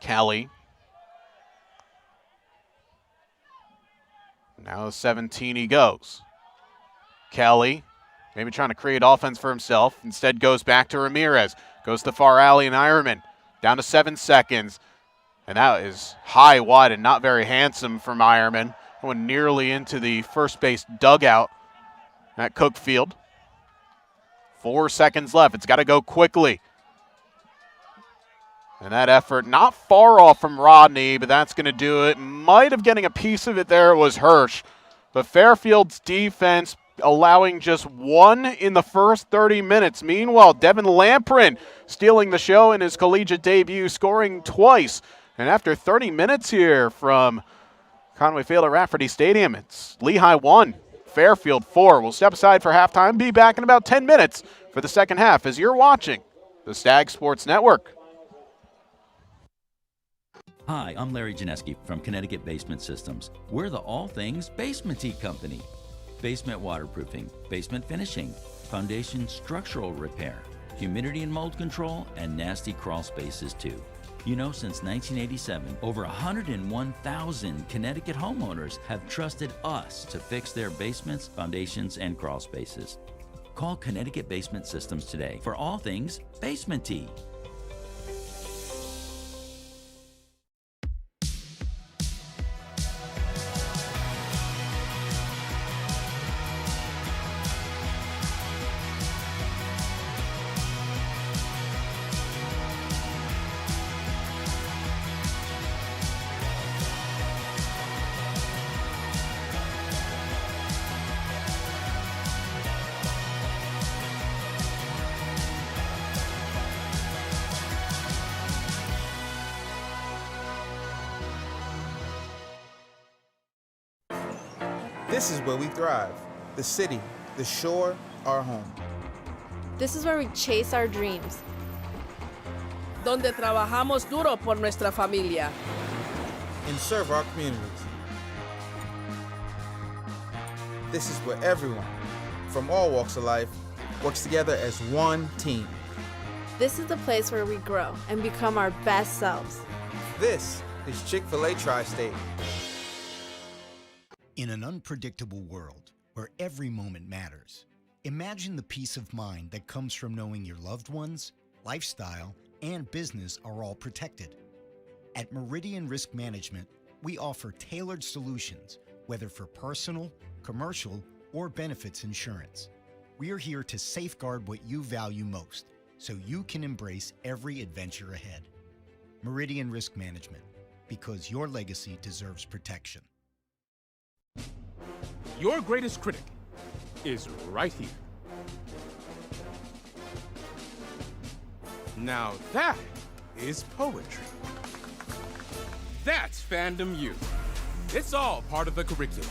Kelly. Now the 17 he goes. Kelly, maybe trying to create offense for himself. Instead goes back to Ramirez. Goes to the far alley and Ironman. Down to 7 seconds. And that is high, wide, and not very handsome from Ironman. Going nearly into the first base dugout at Cookfield. 4 seconds left. It's got to go quickly. And that effort not far off from Rodney, but that's going to do it. Might have getting a piece of it there was Hirsch. But Fairfield's defense allowing just 1 in the first 30 minutes. Meanwhile, Devin Lamprin stealing the show in his collegiate debut, scoring twice. And after 30 minutes here from Conway Field at Rafferty Stadium, it's Lehigh 1, Fairfield 4. We'll step aside for halftime, be back in about 10 minutes for the second half as you're watching the Stag Sports Network. Hi, I'm Larry Janeski from Connecticut Basement Systems. We're the all things basement-y company. Basement waterproofing, basement finishing, foundation structural repair, humidity and mold control, and nasty crawl spaces too. You know, since 1987, over 101,000 Connecticut homeowners have trusted us to fix their basements, foundations, and crawl spaces. Call Connecticut Basement Systems today for all things basement-y. This is where we thrive. The city, the shore, our home. This is where we chase our dreams. Donde trabajamos duro por nuestra familia. And serve our communities. This is where everyone, from all walks of life, works together as one team. This is the place where we grow and become our best selves. This is Chick-fil-A Tri-State. In an unpredictable world where every moment matters, imagine the peace of mind that comes from knowing your loved ones, lifestyle, and business are all protected. At Meridian Risk Management, we offer tailored solutions, whether for personal, commercial, or benefits insurance. We are here to safeguard what you value most, so you can embrace every adventure ahead. Meridian Risk Management, because your legacy deserves protection. Your greatest critic is right here. Now that is poetry. That's Fandom U. It's all part of the curriculum.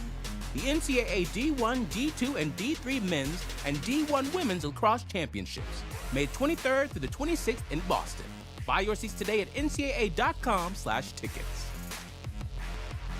The NCAA D1, D2, and D3 men's and D1 women's lacrosse championships, May 23rd through the 26th in Boston. Buy your seats today at ncaa.com/tickets.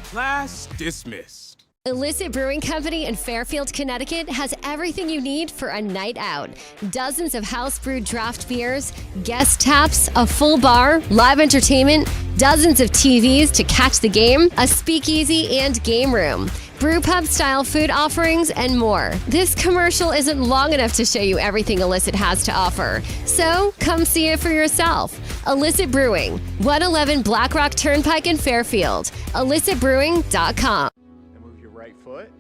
Class dismissed. Illicit Brewing Company in Fairfield, Connecticut has everything you need for a night out. Dozens of house-brewed draft beers, guest taps, a full bar, live entertainment, dozens of TVs to catch the game, a speakeasy and game room, brew pub style food offerings, and more. This commercial isn't long enough to show you everything Illicit has to offer, so come see it for yourself. Illicit Brewing, 111 Black Rock Turnpike in Fairfield. IllicitBrewing.com. And move your right foot.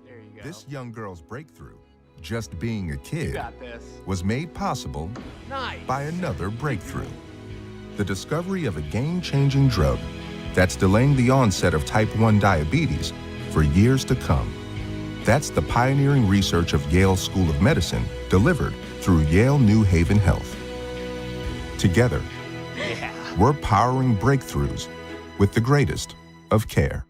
There you go. This young girl's breakthrough, just being a kid, You got this. was made possible Nice. by another breakthrough. The discovery of a game-changing drug that's delaying the onset of type 1 diabetes for years to come. That's the pioneering research of Yale School of Medicine delivered through Yale New Haven Health. Together, we're powering breakthroughs with the greatest of care.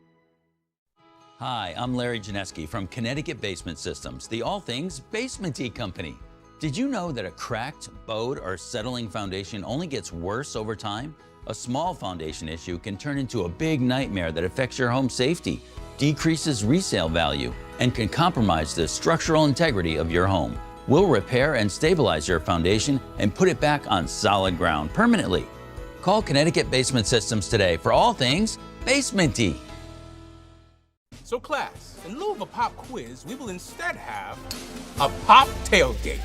Hi, I'm Larry Janeski from Connecticut Basement Systems, the all things basement-y company. Did you know that a cracked, bowed, or settling foundation only gets worse over time? A small foundation issue can turn into a big nightmare that affects your home safety, decreases resale value, and can compromise the structural integrity of your home. We'll repair and stabilize your foundation and put it back on solid ground permanently. Call Connecticut Basement Systems today for all things basement-y. So class, in lieu of a pop quiz, we will instead have a pop tailgate.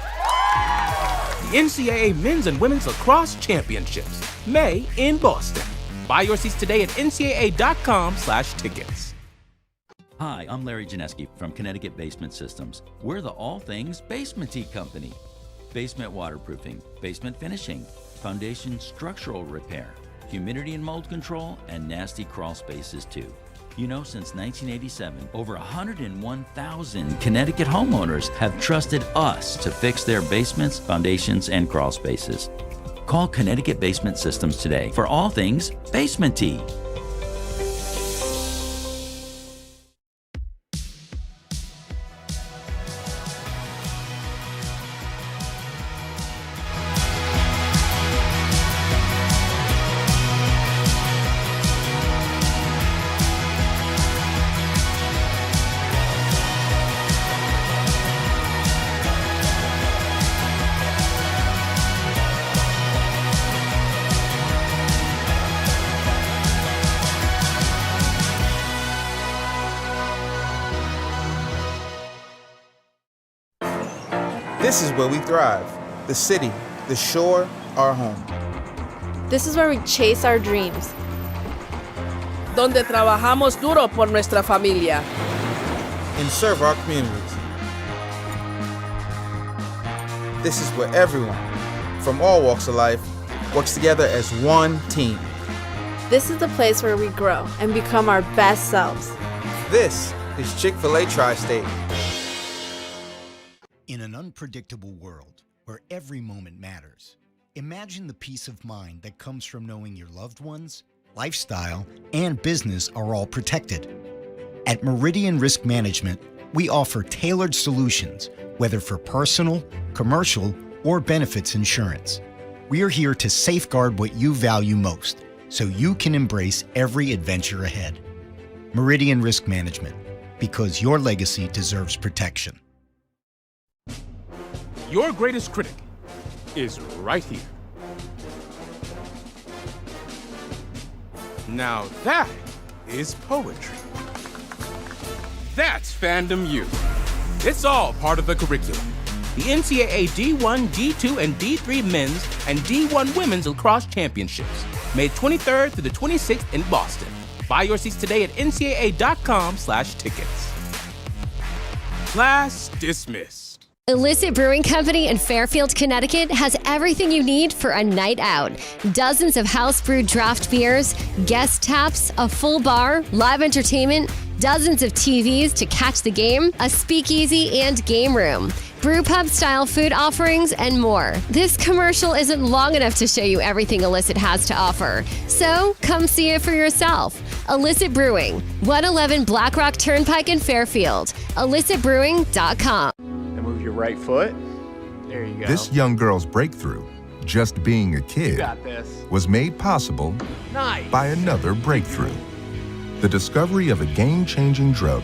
The NCAA Men's and Women's Lacrosse Championships, May in Boston. Buy your seats today at ncaa.com/tickets. Hi, I'm Larry Janeski from Connecticut Basement Systems. We're the all things basement-y company. Basement waterproofing, basement finishing, foundation structural repair, humidity and mold control, and nasty crawl spaces too. You know, since 1987, over 101,000 Connecticut homeowners have trusted us to fix their basements, foundations, and crawl spaces. Call Connecticut Basement Systems today for all things basement-y. This is where we thrive. The city, the shore, our home. This is where we chase our dreams. Donde trabajamos duro por nuestra familia. And serve our communities. This is where everyone, from all walks of life, works together as one team. This is the place where we grow and become our best selves. This is Chick-fil-A Tri-State. In an unpredictable world where every moment matters, imagine the peace of mind that comes from knowing your loved ones, lifestyle, and business are all protected. At Meridian Risk Management, we offer tailored solutions, whether for personal, commercial, or benefits insurance. We are here to safeguard what you value most, so you can embrace every adventure ahead. Meridian Risk Management, because your legacy deserves protection. Your greatest critic is right here. Now that is poetry. That's Fandom U. It's all part of the curriculum. The NCAA D1, D2, and D3 men's and D1 women's lacrosse championships, May 23rd through the 26th in Boston. Buy your seats today at ncaa.com/tickets. Class dismissed. Illicit Brewing Company in Fairfield, Connecticut has everything you need for a night out. Dozens of house-brewed draft beers, guest taps, a full bar, live entertainment, dozens of TVs to catch the game, a speakeasy and game room, brew pub style food offerings, and more. This commercial isn't long enough to show you everything Illicit has to offer. So come see it for yourself. Illicit Brewing, 111 Black Rock Turnpike in Fairfield. IllicitBrewing.com. And move your right foot. There you go. This young girl's breakthrough, just being a You kid, got this. was made possible Nice. by another breakthrough. The discovery of a game-changing drug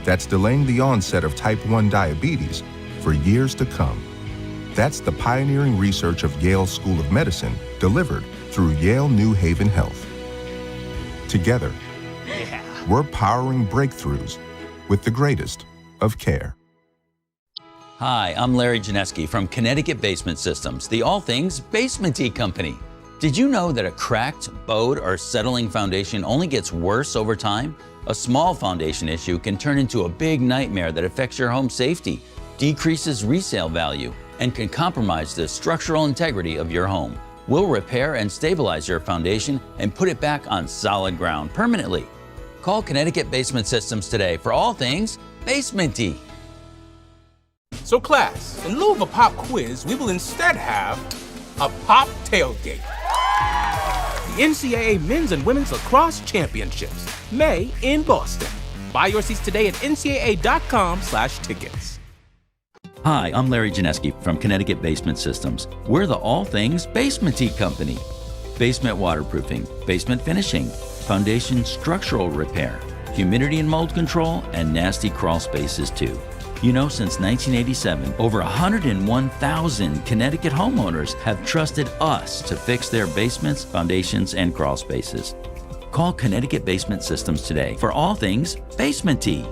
that's delaying the onset of type 1 diabetes for years to come. That's the pioneering research of Yale School of Medicine delivered through Yale New Haven Health. Together, we're powering breakthroughs with the greatest of care. Hi, I'm Larry Janeski from Connecticut Basement Systems, the all things basement-y company. Did you know that a cracked, bowed, or settling foundation only gets worse over time? A small foundation issue can turn into a big nightmare that affects your home safety, decreases resale value, and can compromise the structural integrity of your home. We'll repair and stabilize your foundation and put it back on solid ground permanently. Call Connecticut Basement Systems today for all things basementy. So class, in lieu of a pop quiz, we will instead have a pop tailgate. The NCAA Men's and Women's Lacrosse Championships, May in Boston. Buy your seats today at ncaa.com/tickets. Hi, I'm Larry Janeski from Connecticut Basement Systems. We're the all things basementy company. Basement waterproofing, basement finishing, foundation structural repair, humidity and mold control, and nasty crawl spaces too. You know, since 1987, over 101,000 Connecticut homeowners have trusted us to fix their basements, foundations, and crawl spaces. Call Connecticut Basement Systems today for all things basementy.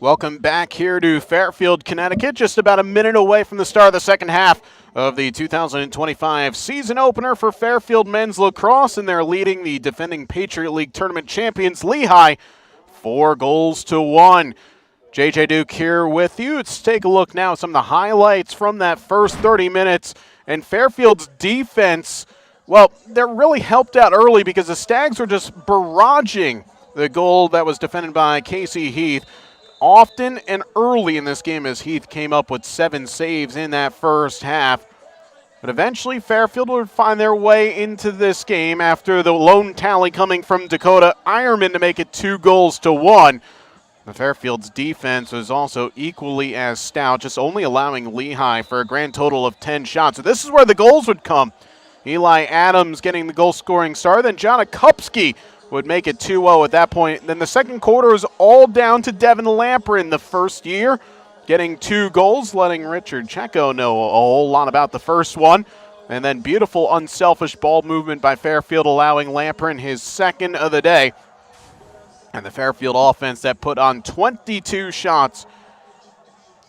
Welcome back here to Fairfield, Connecticut, just about a minute away from the start of the second half of the 2025 season opener for Fairfield men's lacrosse, and they're leading the defending Patriot League tournament champions Lehigh 4-1. JJ Duke here with you. Let's take a look now at some of the highlights from that first 30 minutes. And Fairfield's defense, well, they're really helped out early because the Stags were just barraging the goal that was defended by Casey Heath often and early in this game, as Heath came up with 7 saves in that first half. But eventually Fairfield would find their way into this game after the lone tally coming from Dakota Ironman to make it 2-1. The Fairfield's defense was also equally as stout, just only allowing Lehigh for a grand total of 10 shots. So this is where the goals would come. Eli Adams getting the goal-scoring start, then John Akupski would make it 2-0 at that point. Then the second quarter was all down to Devin Lamperin, the first year, getting 2 goals, letting Richard Checo know a whole lot about the first one. And then beautiful, unselfish ball movement by Fairfield, allowing Lamperin his second of the day. And the Fairfield offense that put on 22 shots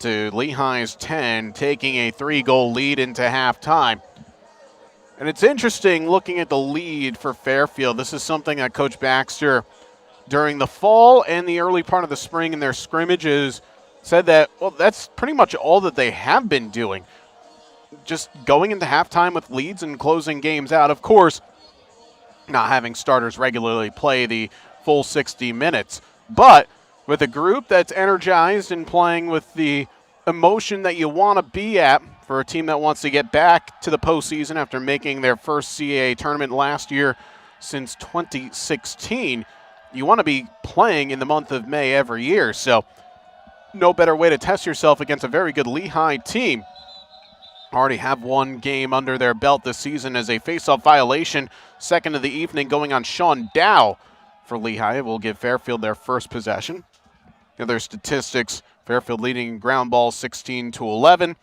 to Lehigh's 10, taking a 3-goal lead into halftime. And it's interesting looking at the lead for Fairfield. This is something that Coach Baxter, during the fall and the early part of the spring in their scrimmages, said that, well, that's pretty much all that they have been doing. Just going into halftime with leads and closing games out. Of course, not having starters regularly play the full 60 minutes. But with a group that's energized and playing with the emotion that you want to be at for a team that wants to get back to the postseason after making their first CAA tournament last year since 2016, you want to be playing in the month of May every year. So no better way to test yourself against a very good Lehigh team. Already have one game under their belt this season as a face-off violation. Second of the evening going on Sean Dow for Lehigh. It will give Fairfield their first possession. The other statistics, Fairfield leading ground balls 16-11.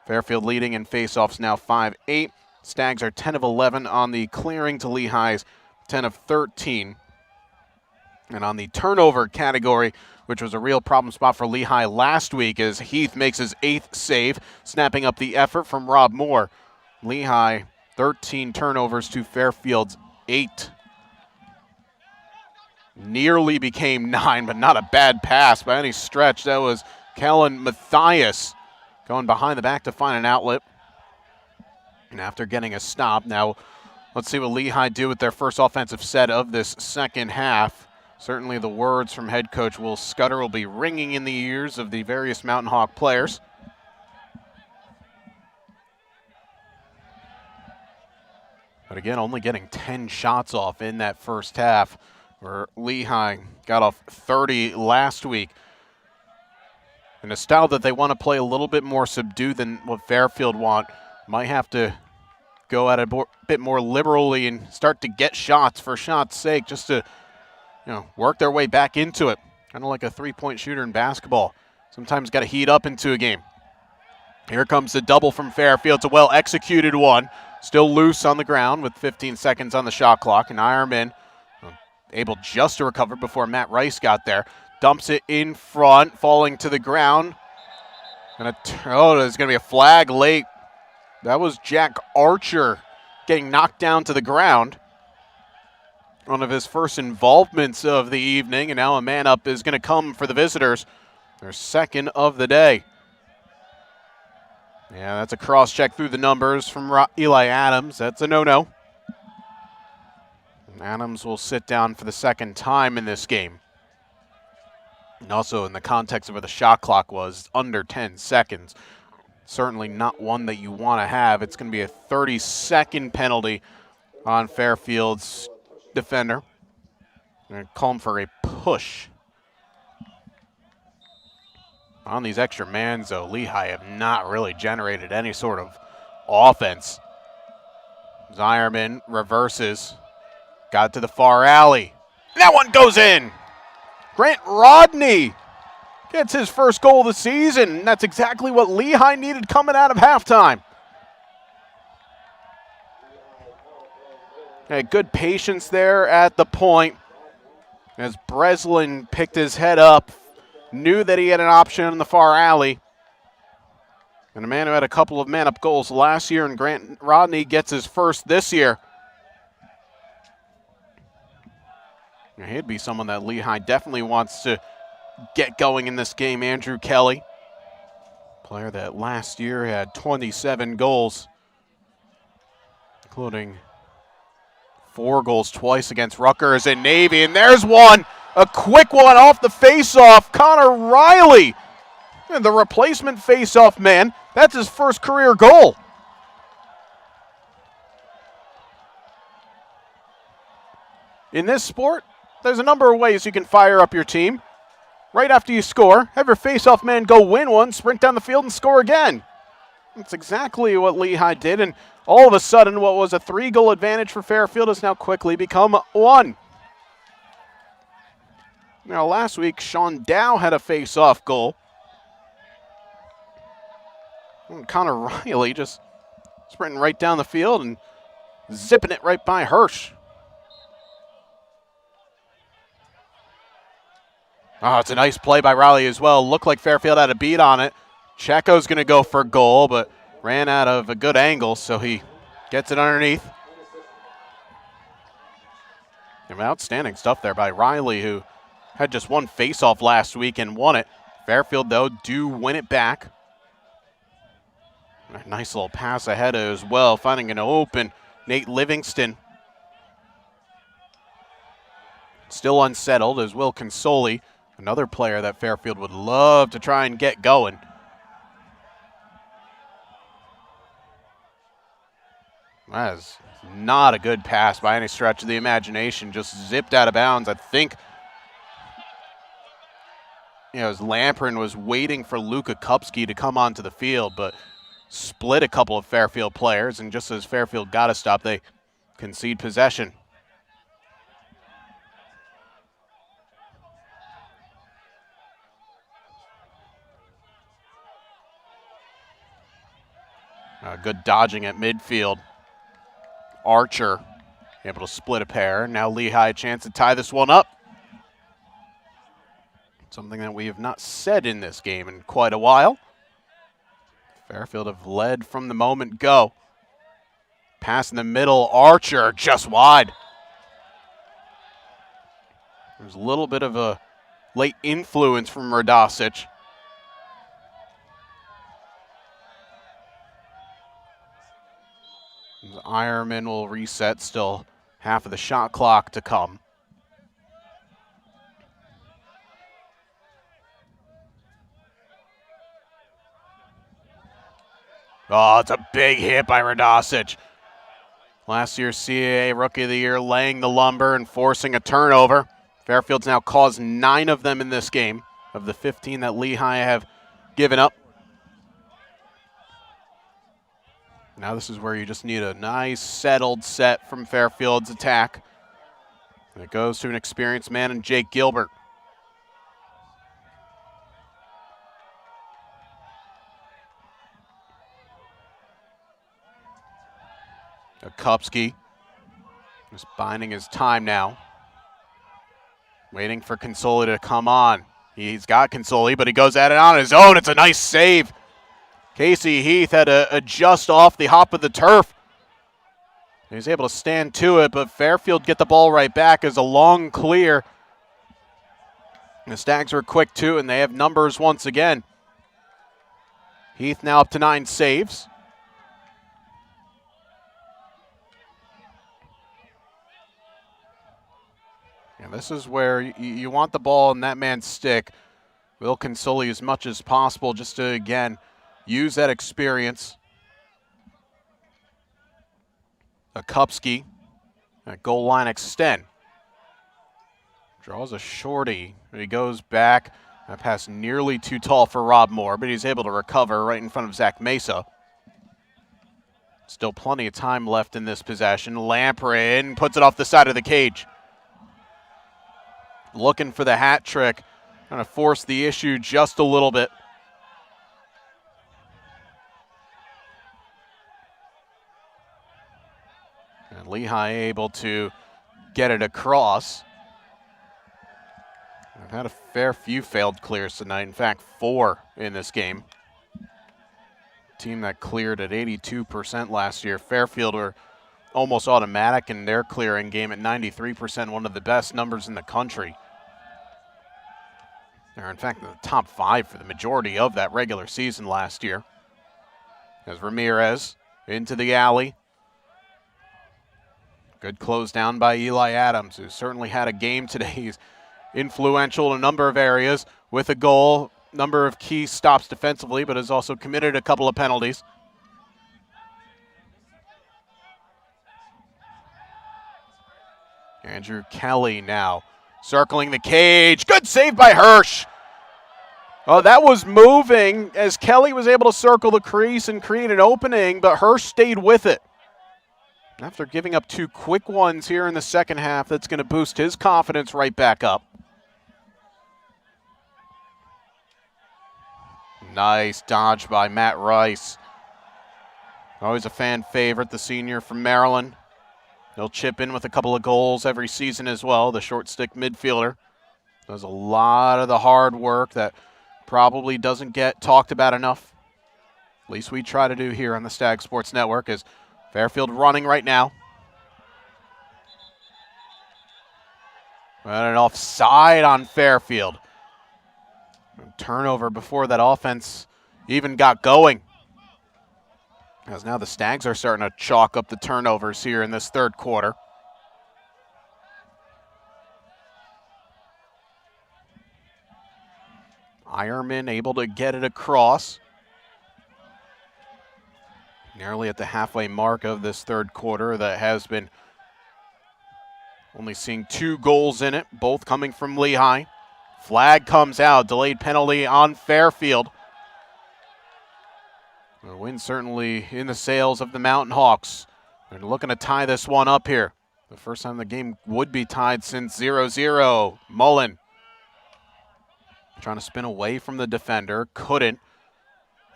Fairfield leading in faceoffs now 5-8. Stags are 10 of 11 on the clearing to Lehigh's 10 of 13. And on the turnover category, which was a real problem spot for Lehigh last week, as Heath makes his 8th save, snapping up the effort from Rob Moore. Lehigh 13 turnovers to Fairfield's 8. Nearly became 9, but not a bad pass by any stretch. That was Kellen Mathias going behind the back to find an outlet. And after getting a stop, now let's see what Lehigh do with their first offensive set of this second half. Certainly the words from head coach Will Scudder will be ringing in the ears of the various Mountain Hawk players. But again, only getting 10 shots off in that first half, where Lehigh got off 30 last week. In a style that they want to play a little bit more subdued than what Fairfield want, might have to go at it a bit more liberally and start to get shots for shots' sake, just to work their way back into it. Kind of like a three-point shooter in basketball. Sometimes got to heat up into a game. Here comes the double from Fairfield. It's a well-executed one. Still loose on the ground with 15 seconds on the shot clock. And Ironman able just to recover before Matt Rice got there. Dumps it in front, falling to the ground. And there's going to be a flag late. That was Jack Archer getting knocked down to the ground. One of his first involvements of the evening, and now a man up is going to come for the visitors. Their second of the day. Yeah, that's a cross-check through the numbers from Eli Adams. That's a no-no. Adams will sit down for the second time in this game. And also in the context of where the shot clock was, under 10 seconds. Certainly not one that you want to have. It's going to be a 30-second penalty on Fairfield's defender. Going to call him for a push. On these extra mans, though, Lehigh have not really generated any sort of offense. Zierman reverses. Got to the far alley. That one goes in. Grant Rodney gets his first goal of the season. And that's exactly what Lehigh needed coming out of halftime. Good patience there at the point as Breslin picked his head up, knew that he had an option in the far alley. And a man who had a couple of man-up goals last year, and Grant Rodney gets his first this year. He'd be someone that Lehigh definitely wants to get going in this game. Andrew Kelly, player that last year had 27 goals, including 4 goals twice against Rutgers and Navy. And there's one, a quick one off the faceoff. Connor Riley, and the replacement faceoff man. That's his first career goal. In this sport, there's a number of ways you can fire up your team. Right after you score, have your faceoff man go win one, sprint down the field, and score again. That's exactly what Lehigh did, and all of a sudden, what was a 3-goal advantage for Fairfield has now quickly become 1. Now, last week, Sean Dow had a face-off goal. And Connor Riley just sprinting right down the field and zipping it right by Hirsch. Oh, it's a nice play by Riley as well. Looked like Fairfield had a beat on it. Checo's going to go for goal, but ran out of a good angle, so he gets it underneath. And outstanding stuff there by Riley, who had just one face-off last week and won it. Fairfield, though, do win it back. A nice little pass ahead as well, finding an open Nate Livingston. Still unsettled is Will Consoli, another player that Fairfield would love to try and get going. That is not a good pass by any stretch of the imagination. Just zipped out of bounds. I think, as Lamprin was waiting for Luka Kupski to come onto the field, but split a couple of Fairfield players, and just as Fairfield got a stop, they concede possession. Good dodging at midfield. Archer able to split a pair. Now Lehigh a chance to tie this one up. Something that we have not said in this game in quite a while. Fairfield have led from the moment go. Pass in the middle, Archer just wide. There's a little bit of a late influence from Radosic. Ironman will reset, still half of the shot clock to come. Oh, it's a big hit by Radosic. Last year's CAA Rookie of the Year laying the lumber and forcing a turnover. Fairfield's now caused 9 of them in this game, of the 15 that Lehigh have given up. Now this is where you just need a nice settled set from Fairfield's attack. And it goes to an experienced man in Jake Gilbert. Kupski just biding his time now. Waiting for Consoli to come on. He's got Consoli, but he goes at it on his own. It's a nice save. Casey Heath had to adjust off the hop of the turf. He's able to stand to it, but Fairfield get the ball right back as a long clear. The Stags were quick too, and they have numbers once again. Heath now up to 9 saves. And this is where you want the ball in that man's stick. Will Consoli as much as possible just to, again, use that experience. Akupski at goal line extend. Draws a shorty. He goes back. That pass nearly too tall for Rob Moore, but he's able to recover right in front of Zach Mesa. Still plenty of time left in this possession. Lamprey puts it off the side of the cage. Looking for the hat trick. Trying to force the issue just a little bit. And Lehigh able to get it across. I've had a fair few failed clears tonight. In fact, 4 in this game. Team that cleared at 82% last year. Fairfield were almost automatic in their clearing game at 93%, one of the best numbers in the country. They're in fact in the top 5 for the majority of that regular season last year. As Ramirez into the alley. Good close down by Eli Adams, who certainly had a game today. He's influential in a number of areas with a goal, number of key stops defensively, but has also committed a couple of penalties. Andrew Kelly now circling the cage. Good save by Hirsch. Oh, that was moving as Kelly was able to circle the crease and create an opening, but Hirsch stayed with it. After giving up 2 quick ones here in the second half, that's going to boost his confidence right back up. Nice dodge by Matt Rice. Always a fan favorite, the senior from Maryland. He'll chip in with a couple of goals every season as well, the short stick midfielder. Does a lot of the hard work that probably doesn't get talked about enough. At least we try to do here on the Stag Sports Network. As Fairfield running right now. And an offside on Fairfield. Turnover before that offense even got going. As now the Stags are starting to chalk up the turnovers here in this third quarter. Ironman able to get it across. Nearly at the halfway mark of this third quarter that has been only seeing 2 goals in it, both coming from Lehigh. Flag comes out, delayed penalty on Fairfield. The win certainly in the sails of the Mountain Hawks. They're looking to tie this one up here. The first time the game would be tied since 0-0. Mullen trying to spin away from the defender, couldn't.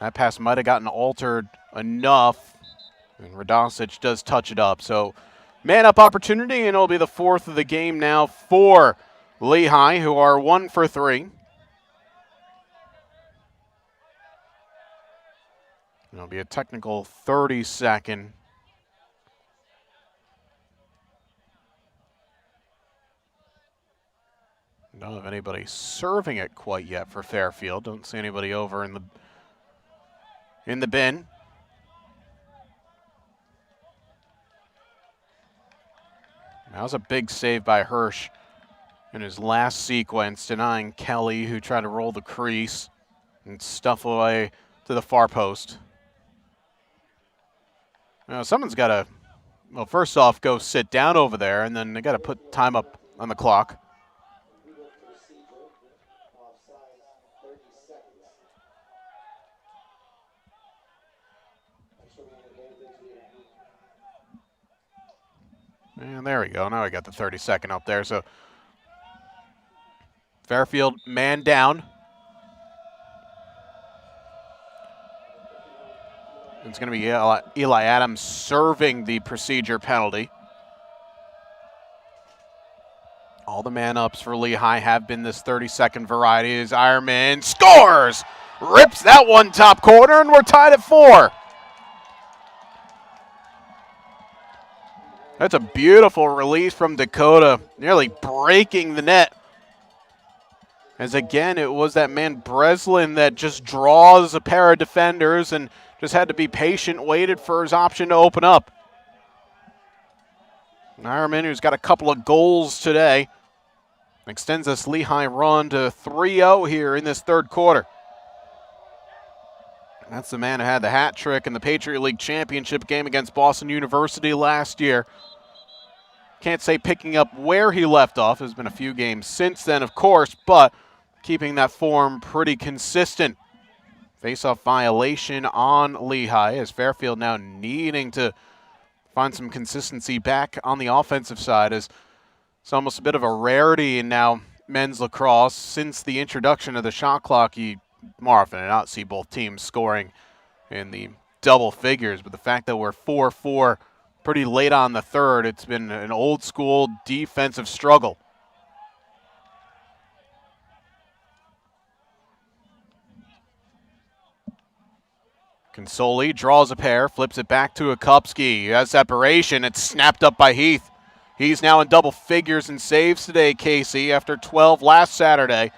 That pass might have gotten altered enough, and Radosic does touch it up. So man-up opportunity, and it'll be the 4th of the game now for Lehigh, who are 1 for 3. It'll be a technical 30-second. Don't have anybody serving it quite yet for Fairfield. Don't see anybody over in the bin. That was a big save by Hirsch in his last sequence, denying Kelly, who tried to roll the crease and stuff away to the far post. Now, someone's got to, well, first off, go sit down over there, and then they got to put time up on the clock. And there we go. Now I got the 30-second up there. So Fairfield man down. It's going to be Eli Adams serving the procedure penalty. All the man-ups for Lehigh have been this 30-second variety as Ironman scores! Rips that one top corner, and we're tied at 4. That's a beautiful release from Dakota, nearly breaking the net. As again, it was that man Breslin that just draws a pair of defenders and just had to be patient, waited for his option to open up. Ironman, who's got a couple of goals today, extends this Lehigh run to 3-0 here in this third quarter. That's the man who had the hat trick in the Patriot League Championship game against Boston University last year. Can't say picking up where he left off. There's been a few games since then, of course, but keeping that form pretty consistent. Face-off violation on Lehigh as Fairfield now needing to find some consistency back on the offensive side, as it's almost a bit of a rarity in now men's lacrosse. Since the introduction of the shot clock, you more often than not see both teams scoring in the double figures, but the fact that we're 4-4 pretty late on the third, it's been an old school defensive struggle. Consoli draws a pair, flips it back to Akupski. He has separation. It's snapped up by Heath. He's now in double figures in saves today, Casey, after 12 last Saturday.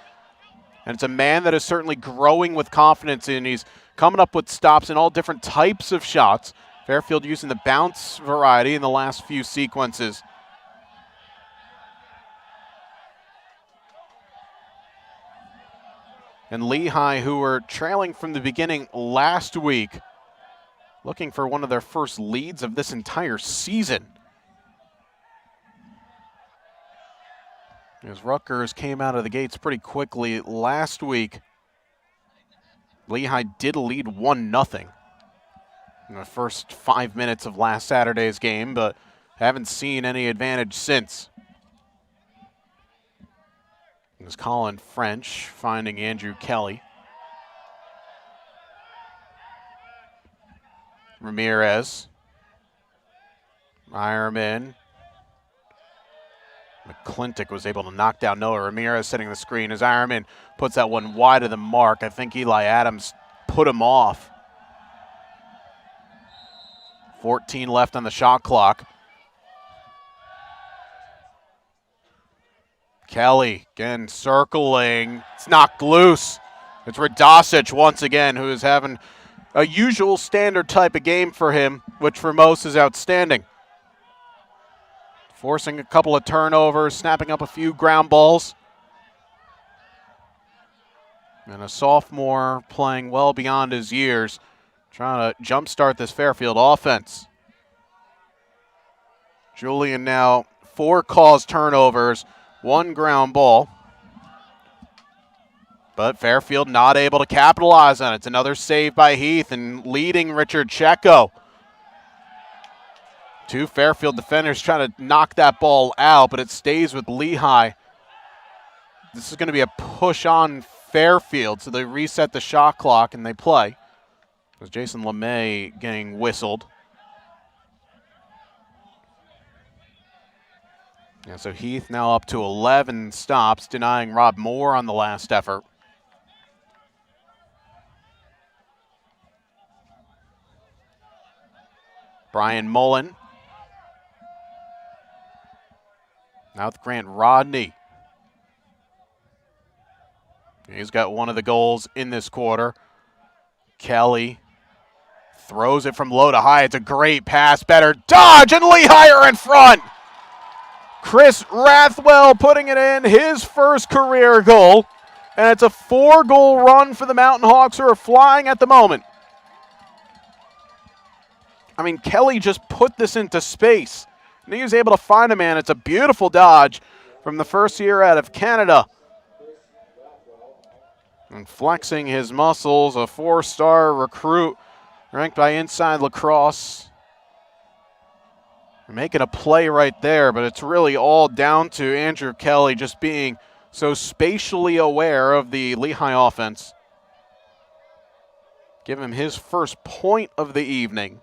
And it's a man that is certainly growing with confidence, and he's coming up with stops in all different types of shots. Fairfield using the bounce variety in the last few sequences. And Lehigh, who were trailing from the beginning last week, looking for one of their first leads of this entire season. As Rutgers came out of the gates pretty quickly last week, Lehigh did lead 1-0 in the first 5 minutes of last Saturday's game, but haven't seen any advantage since. There's Colin French finding Andrew Kelly. Ramirez. Ironman. McClintock was able to knock down Noah Ramirez setting the screen as Ironman puts that one wide of the mark. I think Eli Adams put him off. 14 left on the shot clock. Kelly, again, circling. It's knocked loose. It's Radosic once again, who is having a usual standard type of game for him, which for most is outstanding. Forcing a couple of turnovers, snapping up a few ground balls. And a sophomore playing well beyond his years, trying to jumpstart this Fairfield offense. Julian now 4 caused turnovers, 1 ground ball. But Fairfield not able to capitalize on it. It's another save by Heath and leading Richard Checo. 2 Fairfield defenders trying to knock that ball out, but it stays with Lehigh. This is going to be a push on Fairfield, so they reset the shot clock and they play. There's Jason LeMay getting whistled. Yeah, so Heath now up to 11 stops, denying Rob Moore on the last effort. Brian Mullen. Now with Grant Rodney. He's got one of the goals in this quarter. Kelly throws it from low to high. It's a great pass. Better dodge, and Lehigh are in front. Chris Rathwell putting it in, his first career goal. And it's a 4-goal run for the Mountain Hawks, who are flying at the moment. I mean, Kelly just put this into space. And he was able to find a man. It's a beautiful dodge from the first year out of Canada. And flexing his muscles, a 4-star recruit ranked by Inside Lacrosse. Making a play right there, but it's really all down to Andrew Kelly just being so spatially aware of the Lehigh offense. Give him his first point of the evening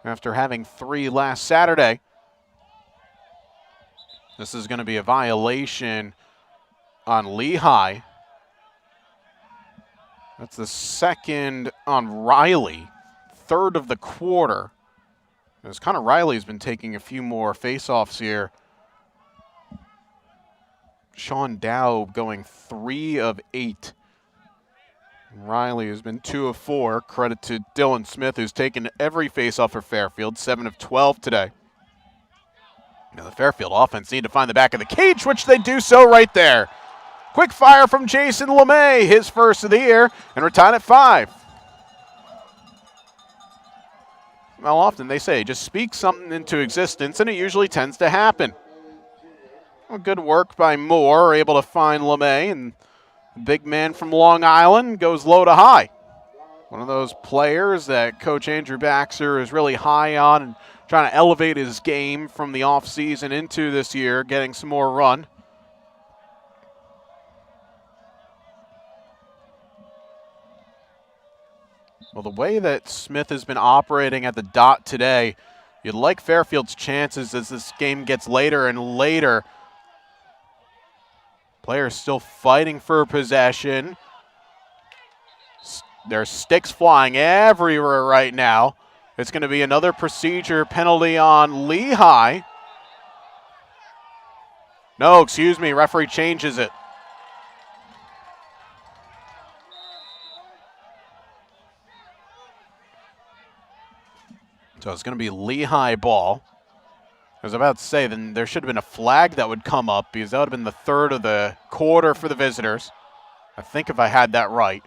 after having 3 last Saturday. This is going to be a violation on Lehigh. That's the second on Riley, third of the quarter. As Connor Riley's been taking a few more faceoffs here. Sean Dow going 3 of 8. Riley has been 2 of 4. Credit to Dylan Smith, who's taken every faceoff for Fairfield, 7 of 12 today. Now the Fairfield offense need to find the back of the cage, which they do so right there. Quick fire from Jason LeMay, his first of the year, and we're tied at 5. Well, often they say, just speak something into existence, and it usually tends to happen. Well, good work by Moore, able to find LeMay, and the big man from Long Island goes low to high. One of those players that Coach Andrew Baxter is really high on and trying to elevate his game from the offseason into this year, getting some more run. Well, the way that Smith has been operating at the dot today, you'd like Fairfield's chances as this game gets later and later. Players still fighting for possession. There's sticks flying everywhere right now. It's going to be another procedure penalty on Lehigh. No, excuse me, referee changes it. So it's going to be Lehigh ball. I was about to say, then there should have been a flag that would come up because that would have been the third of the quarter for the visitors. I think if I had that right.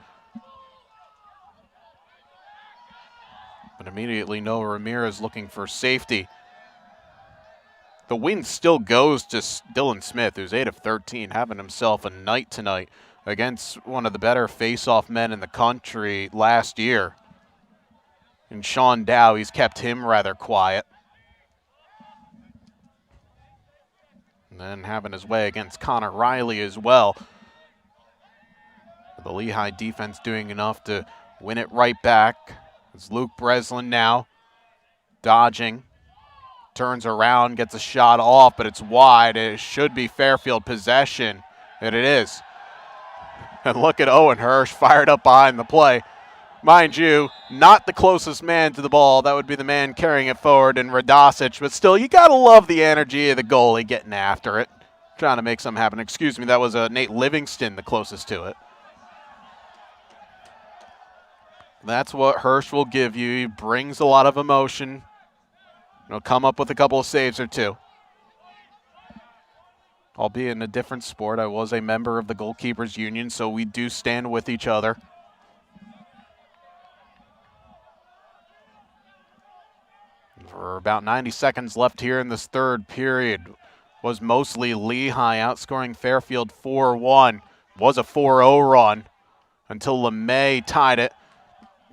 But immediately Noah Ramirez looking for safety. The win still goes to Dylan Smith, who's 8 of 13, having himself a night tonight against one of the better face-off men in the country last year. And Sean Dow, he's kept him rather quiet. And then having his way against Connor Riley as well. The Lehigh defense doing enough to win it right back. It's Luke Breslin now, dodging, turns around, gets a shot off, but it's wide. It should be Fairfield possession, and it is. And look at Owen Hirsch fired up behind the play. Mind you, not the closest man to the ball. That would be the man carrying it forward in Radosic, but still, you got to love the energy of the goalie getting after it, trying to make something happen. Excuse me, that was Nate Livingston, the closest to it. That's what Hirsch will give you. He brings a lot of emotion. He'll come up with a couple of saves or two. Albeit in a different sport, I was a member of the Goalkeepers Union, so we do stand with each other. For about 90 seconds left here in this third period, was mostly Lehigh outscoring Fairfield 4-1. Was a 4-0 run until LeMay tied it.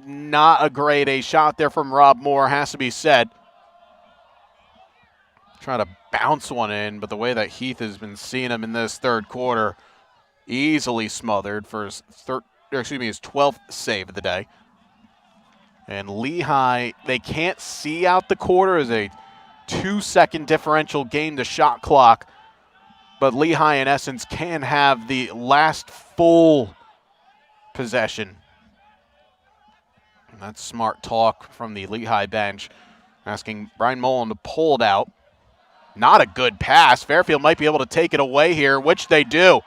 Not a grade A shot there from Rob Moore, has to be said. Trying to bounce one in, but the way that Heath has been seeing him in this third quarter, easily smothered for his 12th save of the day. And Lehigh, they can't see out the quarter as a 2-second differential gain to shot clock, but Lehigh in essence can have the last full possession. And that's smart talk from the Lehigh bench, asking Brian Mullen to pull it out. Not a good pass. Fairfield might be able to take it away here, which they do.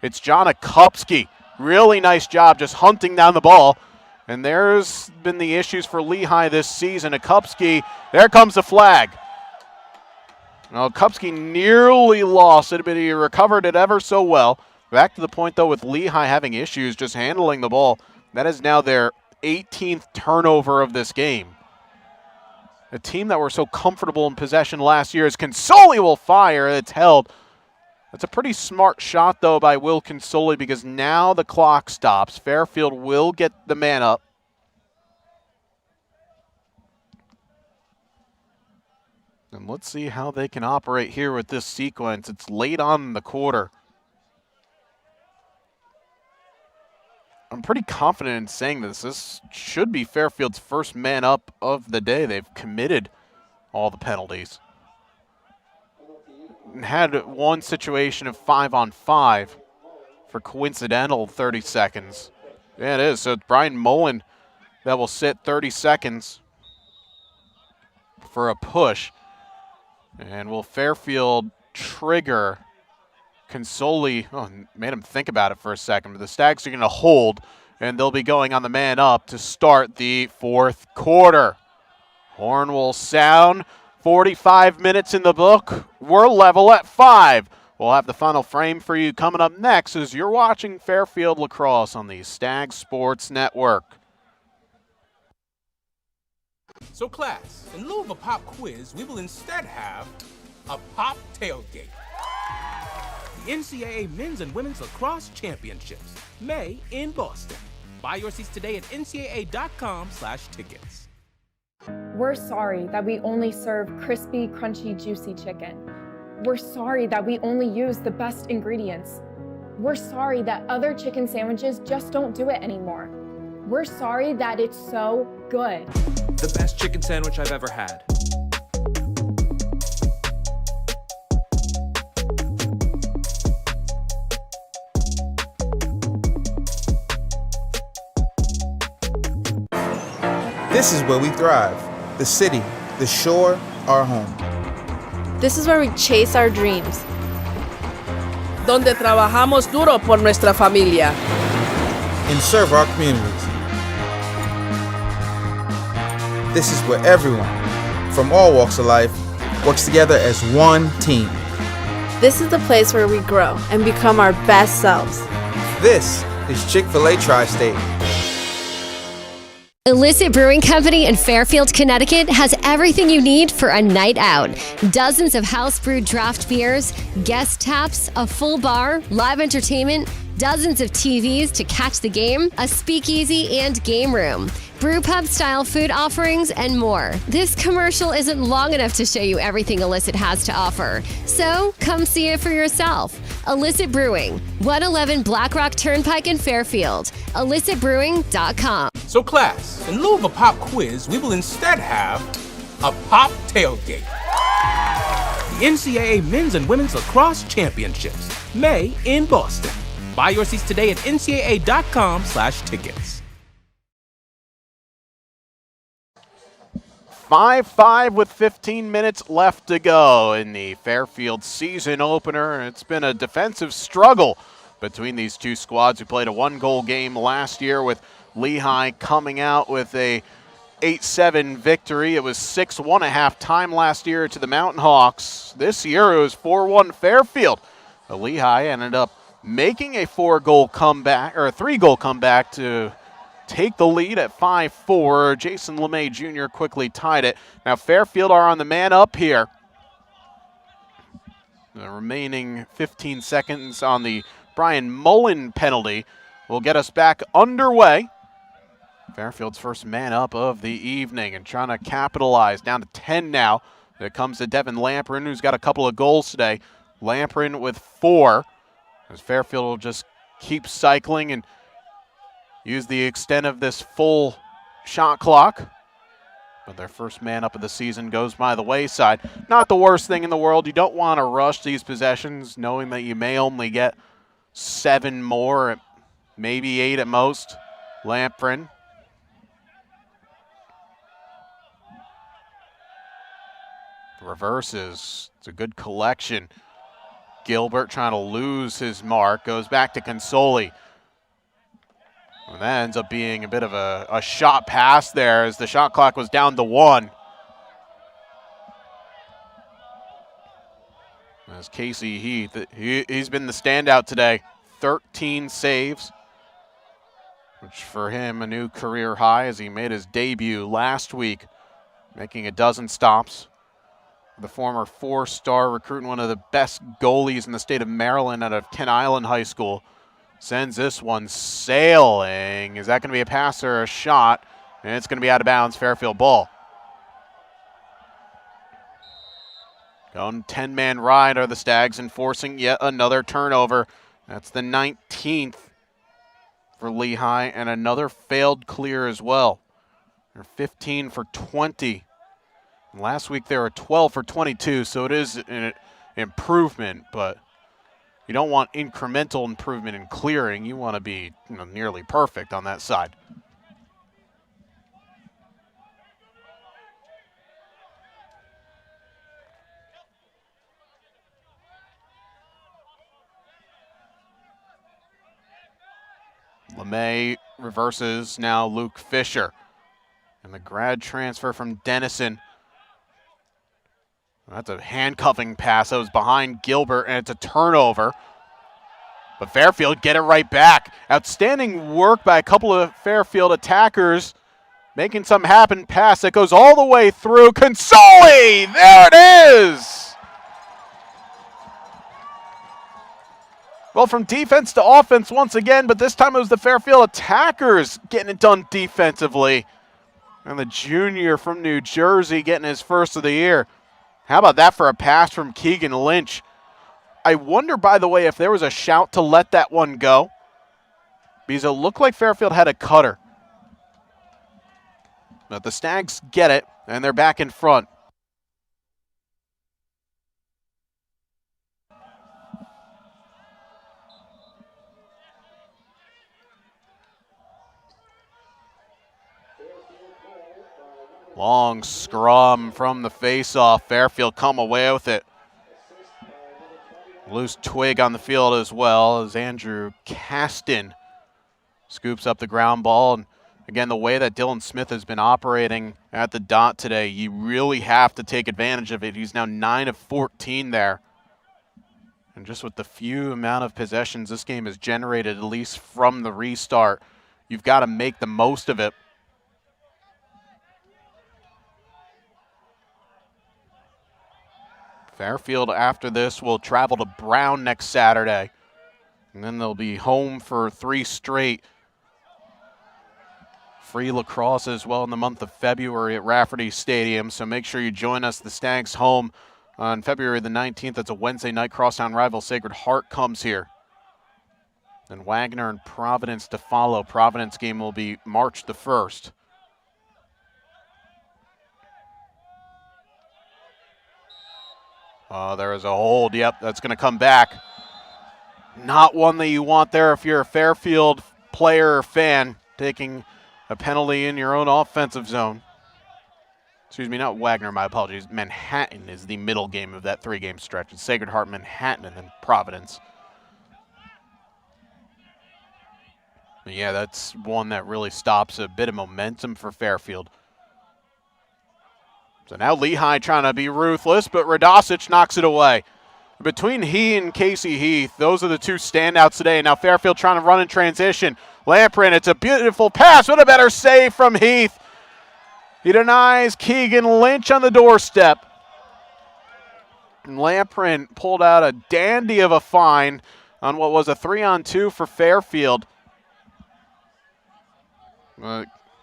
It's John Akupski. Really nice job just hunting down the ball. And there's been the issues for Lehigh this season. Akupski, there comes the flag. Now, Akupski nearly lost it, but he recovered it ever so well. Back to the point, though, with Lehigh having issues just handling the ball. That is now their 18th turnover of this game. A team that were so comfortable in possession last year as Consoli will fire. It's held. That's a pretty smart shot, though, by Will Consoli because now the clock stops. Fairfield will get the man up. And let's see how they can operate here with this sequence. It's late on in the quarter. I'm pretty confident in saying this. This should be Fairfield's first man up of the day. They've committed all the penalties. had one situation of 5-on-5 for coincidental 30 seconds. Yeah, it is. So it's Brian Mullen that will sit 30 seconds for a push. And will Fairfield trigger Consoli? Oh, made him think about it for a second. But the Stags are going to hold, and they'll be going on the man up to start the fourth quarter. Horn will sound. 45 minutes in the book. We're level at 5. We'll have the final frame for you coming up next as you're watching Fairfield Lacrosse on the Stag Sports Network. So class, in lieu of a pop quiz, we will instead have a pop tailgate. The NCAA Men's and Women's Lacrosse Championships, May in Boston. Buy your seats today at ncaa.com/tickets. We're sorry that we only serve crispy, crunchy, juicy chicken. We're sorry that we only use the best ingredients. We're sorry that other chicken sandwiches just don't do it anymore. We're sorry that it's so good. The best chicken sandwich I've ever had. This is where we thrive. The city, the shore, our home. This is where we chase our dreams. Donde trabajamos duro por nuestra familia. And serve our communities. This is where everyone, from all walks of life, works together as one team. This is the place where we grow and become our best selves. This is Chick-fil-A Tri-State. Illicit Brewing Company in Fairfield, Connecticut has everything you need for a night out. Dozens of house-brewed draft beers, guest taps, a full bar, live entertainment, dozens of TVs to catch the game, a speakeasy and game room, brew pub style food offerings, and more. This commercial isn't long enough to show you everything Illicit has to offer. So come see it for yourself. Illicit Brewing, 111 Black Rock Turnpike in Fairfield. IllicitBrewing.com. So class, in lieu of a pop quiz, we will instead have a pop tailgate. The NCAA Men's and Women's Lacrosse Championships, May in Boston. Buy your seats today at ncaa.com/tickets. 5-5 with 15 minutes left to go in the Fairfield season opener. It's been a defensive struggle between these two squads who played a one-goal game last year, with Lehigh coming out with a 8-7 victory. It was 6-1 at halftime last year to the Mountain Hawks. This year it was 4-1 Fairfield. The Lehigh ended up making a 3-goal comeback to take the lead at 5-4. Jason LeMay Jr. quickly tied it. Now Fairfield are on the man up here. The remaining 15 seconds on the Brian Mullen penalty will get us back underway. Fairfield's first man up of the evening and trying to capitalize. Down to 10 now. It comes to Devin Lamprin, who's got a couple of goals today. Lamprin with 4. As Fairfield will just keep cycling and use the extent of this full shot clock. But their first man up of the season goes by the wayside. Not the worst thing in the world. You don't want to rush these possessions, knowing that you may only get 7 more, maybe 8 at most. Lamprin. Reverses. It's a good collection. Gilbert trying to lose his mark. Goes back to Consoli. And that ends up being a bit of a shot pass there as the shot clock was down to 1. As Casey Heath, he's been the standout today. 13 saves, which for him a new career high as he made his debut last week, making a dozen stops. The former 4-star recruit and one of the best goalies in the state of Maryland out of Kent Island High School sends this one sailing. Is that going to be a pass or a shot? And it's going to be out of bounds, Fairfield ball. Going 10-man ride are the Stags, enforcing yet another turnover. That's the 19th for Lehigh, and another failed clear as well. They're 15 for 20. And last week they were 12 for 22, so it is improvement, but you don't want incremental improvement in clearing. You want to be nearly perfect on that side. LeMay reverses now Luke Fisher. And the grad transfer from Denison. That's a handcuffing pass that was behind Gilbert, and it's a turnover. But Fairfield get it right back. Outstanding work by a couple of Fairfield attackers. Making something happen. Pass that goes all the way through. Consoli! There it is! Well, from defense to offense once again, but this time it was the Fairfield attackers getting it done defensively. And the junior from New Jersey getting his first of the year. How about that for a pass from Keegan Lynch? I wonder, by the way, if there was a shout to let that one go, because it looked like Fairfield had a cutter. But the Stags get it, and they're back in front. Long scrum from the face-off. Fairfield come away with it. Loose twig on the field as well as Andrew Caston scoops up the ground ball. And again, the way that Dylan Smith has been operating at the dot today, you really have to take advantage of it. He's now 9 of 14 there. And just with the few amount of possessions this game has generated, at least from the restart, you've got to make the most of it. Fairfield, after this, will travel to Brown next Saturday. And then they'll be home for 3 straight. Free lacrosse as well in the month of February at Rafferty Stadium. So make sure you join us. The Stags home on February the 19th. That's a Wednesday night. Crosstown rival Sacred Heart comes here. Then Wagner and Providence to follow. Providence game will be March the 1st. There is a hold. Yep, that's going to come back. Not one that you want there if you're a Fairfield player or fan, taking a penalty in your own offensive zone. Excuse me, not Wagner, my apologies. Manhattan is the middle game of that 3-game stretch. It's Sacred Heart, Manhattan, and then Providence. But yeah, that's one that really stops a bit of momentum for Fairfield. So now Lehigh trying to be ruthless, but Radosic knocks it away. Between he and Casey Heath, those are the two standouts today. Now Fairfield trying to run in transition. Lamprin, it's a beautiful pass. What a better save from Heath. He denies Keegan Lynch on the doorstep. And Lamprin pulled out a dandy of a fine on what was a 3-on-2 for Fairfield.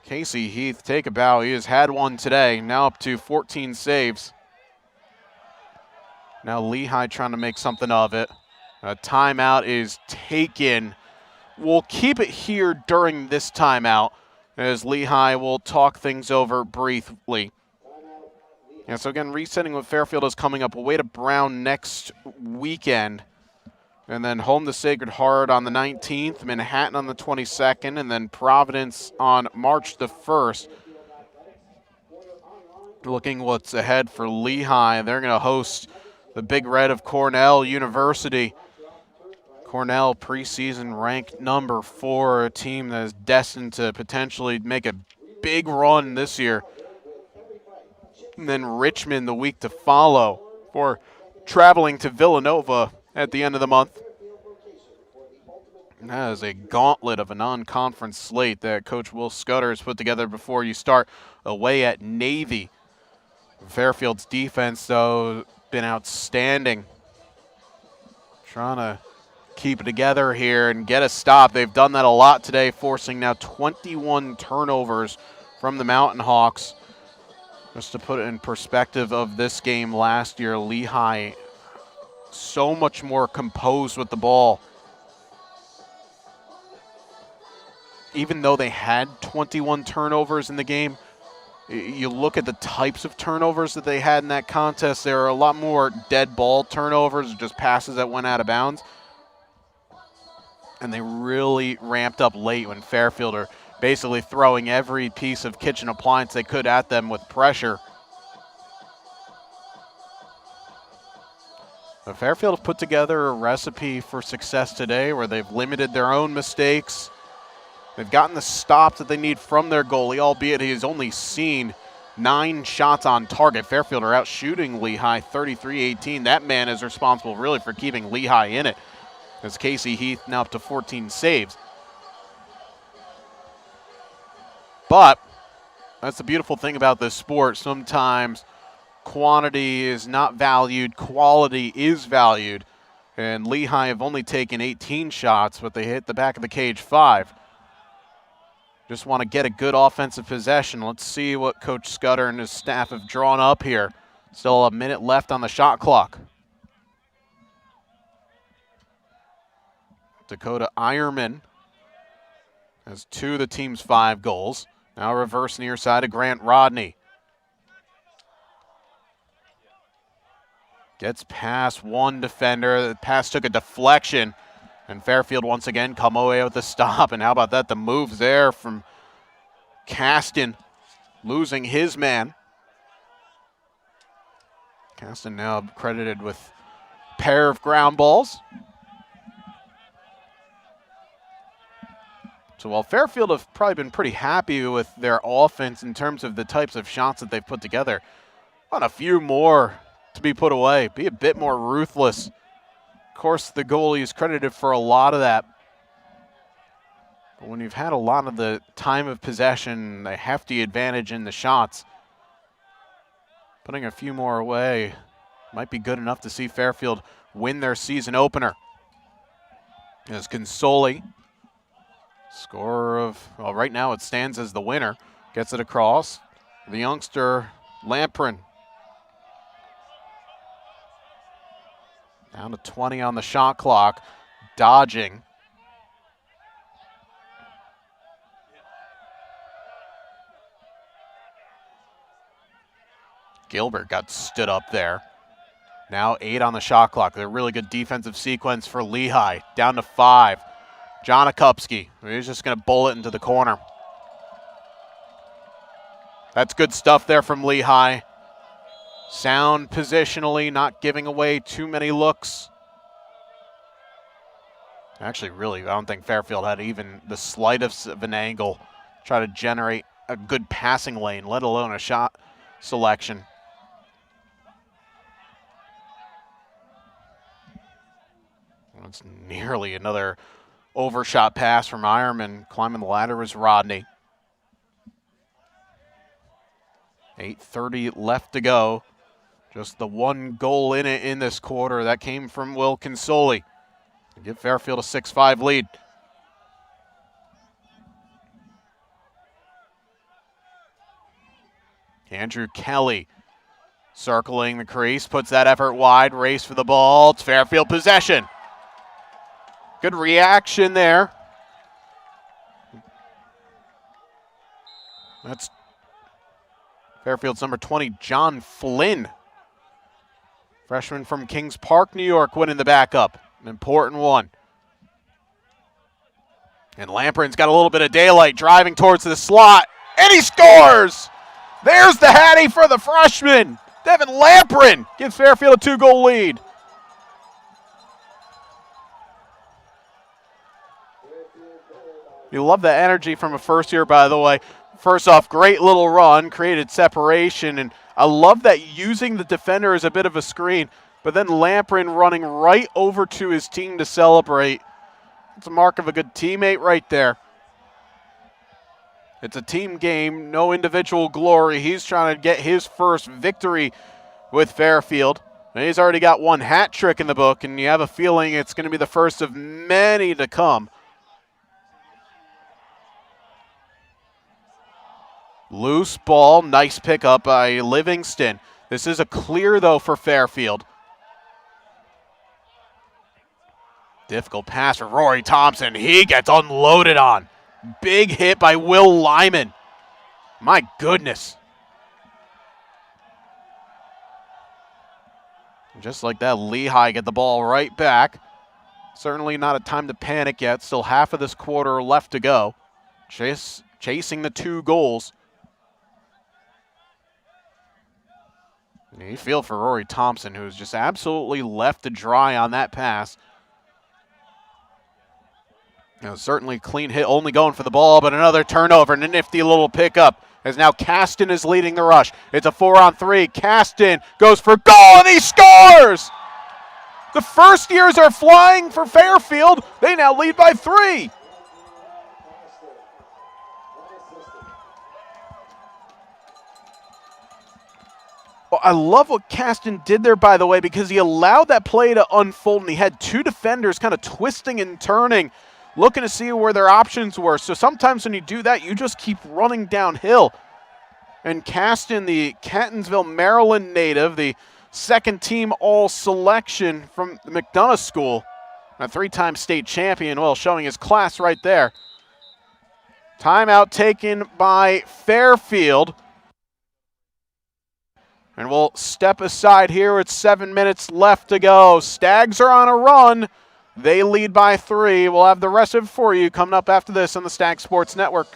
Casey Heath, take a bow. He has had one today, now up to 14 saves. Now Lehigh trying to make something of it. A timeout is taken. We'll keep it here during this timeout as Lehigh will talk things over briefly. Yeah, so again, resetting what Fairfield is coming up. Away to Brown next weekend. And then home to Sacred Heart on the 19th, Manhattan on the 22nd, and then Providence on March the 1st. Looking what's ahead for Lehigh, they're going to host the Big Red of Cornell University. Cornell preseason ranked number 4, a team that is destined to potentially make a big run this year. And then Richmond the week to follow for traveling to Villanova at the end of the month. That is a gauntlet of a non-conference slate that Coach Will Scudder has put together before you start away at Navy. Fairfield's defense, though, been outstanding. Trying to keep it together here and get a stop. They've done that a lot today, forcing now 21 turnovers from the Mountain Hawks. Just to put it in perspective of this game last year, Lehigh so much more composed with the ball. Even though they had 21 turnovers in the game, You look at the types of turnovers that they had in that contest. There are a lot more dead ball turnovers, just passes that went out of bounds. And they really ramped up late when Fairfield are basically throwing every piece of kitchen appliance they could at them with pressure. But Fairfield have put together a recipe for success today where they've limited their own mistakes. They've gotten the stop that they need from their goalie, albeit he has only seen 9 shots on target. Fairfield are out shooting Lehigh 33-18. That man is responsible really for keeping Lehigh in it, as Casey Heath now up to 14 saves. But that's the beautiful thing about this sport. Sometimes quantity is not valued, quality is valued. And Lehigh have only taken 18 shots, but they hit the back of the cage 5. Just want to get a good offensive possession. Let's see what Coach Scudder and his staff have drawn up here. Still a minute left on the shot clock. Dakota Ironman has 2 of the team's 5 goals. Now reverse near side of Grant Rodney. Gets past one defender. The pass took a deflection. And Fairfield once again come away with the stop. And how about that? The moves there from Caston, losing his man. Caston now credited with a pair of ground balls. So while Fairfield have probably been pretty happy with their offense in terms of the types of shots that they've put together, want a few more to be put away. Be a bit more ruthless. Of course, the goalie is credited for a lot of that. But when you've had a lot of the time of possession, a hefty advantage in the shots, putting a few more away might be good enough to see Fairfield win their season opener. As Consoli, scorer of, well, right now it stands as the winner, gets it across. The youngster, Lamprin. Down to 20 on the shot clock, dodging. Gilbert got stood up there. Now 8 on the shot clock. They're a really good defensive sequence for Lehigh. Down to 5. Janikowski, he's just going to bowl it into the corner. That's good stuff there from Lehigh. Sound positionally, not giving away too many looks. Actually, really, I don't think Fairfield had even the slightest of an angle. Try to generate a good passing lane, let alone a shot selection. That's nearly another overshot pass from Ironman. Climbing the ladder was Rodney. 8:30 left to go. Just the 1 goal in it in this quarter. That came from Will Consoli. Give Fairfield a 6-5 lead. Andrew Kelly circling the crease, puts that effort wide, race for the ball. It's Fairfield possession. Good reaction there. That's Fairfield's number 20, John Flynn. Freshman from Kings Park, New York, winning the backup. An important one. And Lamprin's got a little bit of daylight, driving towards the slot, and he scores! There's the Hattie for the freshman. Devin Lamprin gives Fairfield a 2-goal lead. You love the energy from a first year, by the way. First off, great little run, created separation, and I love that using the defender as a bit of a screen, but then Lamprin running right over to his team to celebrate. It's a mark of a good teammate right there. It's a team game, no individual glory. He's trying to get his first victory with Fairfield. And he's already got 1 hat trick in the book, and you have a feeling it's going to be the first of many to come. Loose ball, nice pickup by Livingston. This is a clear, though, for Fairfield. Difficult pass for Rory Thompson. He gets unloaded on. Big hit by Will Lyman. My goodness. Just like that, Lehigh get the ball right back. Certainly not a time to panic yet. Still half of this quarter left to go. Chasing the 2 goals. You feel for Rory Thompson, who's just absolutely left to dry on that pass. Certainly clean hit, only going for the ball, but another turnover and a nifty little pickup as now Caston is leading the rush. It's a 4-on-3. Caston goes for goal and he scores! The first years are flying for Fairfield. They now lead by 3. Well, I love what Caston did there, by the way, because he allowed that play to unfold, and he had 2 defenders kind of twisting and turning, looking to see where their options were. So sometimes when you do that, you just keep running downhill. And Caston, the Catonsville, Maryland native, the second-team all-selection from the McDonough School, a 3-time state champion, well, showing his class right there. Timeout taken by Fairfield. And we'll step aside here with 7 minutes left to go. Stags are on a run. They lead by 3. We'll have the rest of it for you coming up after this on the Stag Sports Network.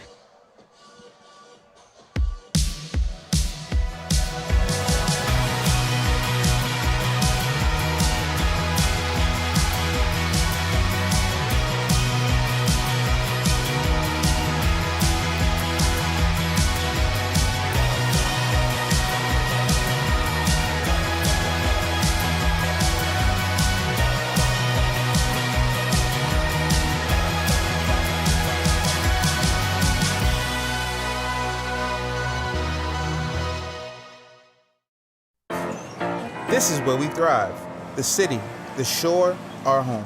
This is where we thrive. The city, the shore, our home.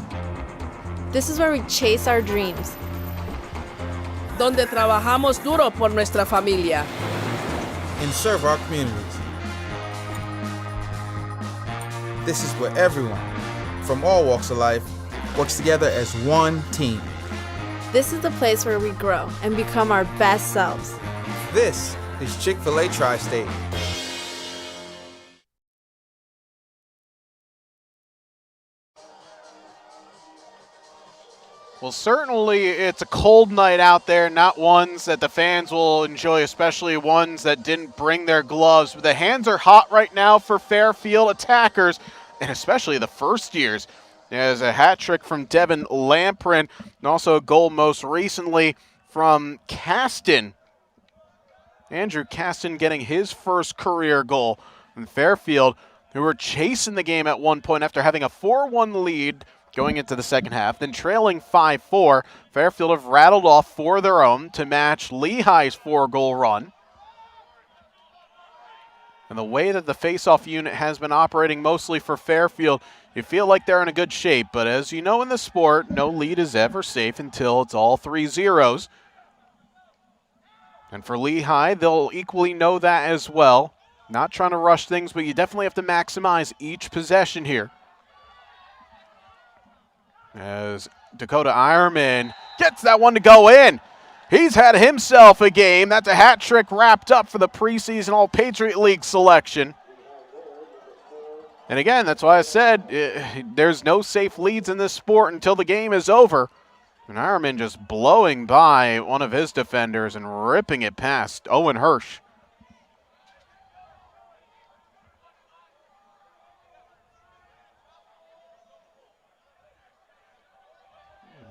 This is where we chase our dreams. Donde trabajamos duro por nuestra familia. And serve our communities. This is where everyone, from all walks of life, works together as one team. This is the place where we grow and become our best selves. This is Chick-fil-A Tri-State. Well, certainly it's a cold night out there, not ones that the fans will enjoy, especially ones that didn't bring their gloves. But the hands are hot right now for Fairfield attackers, and especially the first years. There's a hat trick from Devin Lamprin, and also a goal most recently from Caston. Andrew Caston getting his first career goal. And Fairfield, who were chasing the game at one point after having a 4-1 lead going into the second half, then trailing 5-4. Fairfield have rattled off 4 of their own to match Lehigh's 4-goal run. And the way that the face-off unit has been operating mostly for Fairfield, you feel like they're in a good shape. But as you know in the sport, no lead is ever safe until it's all 3 zeros. And for Lehigh, they'll equally know that as well. Not trying to rush things, but you definitely have to maximize each possession here. As Dakota Ironman gets that one to go in. He's had himself a game. That's a hat trick wrapped up for the preseason All-Patriot League selection. And again, that's why I said there's no safe leads in this sport until the game is over. And Ironman just blowing by one of his defenders and ripping it past Owen Hirsch.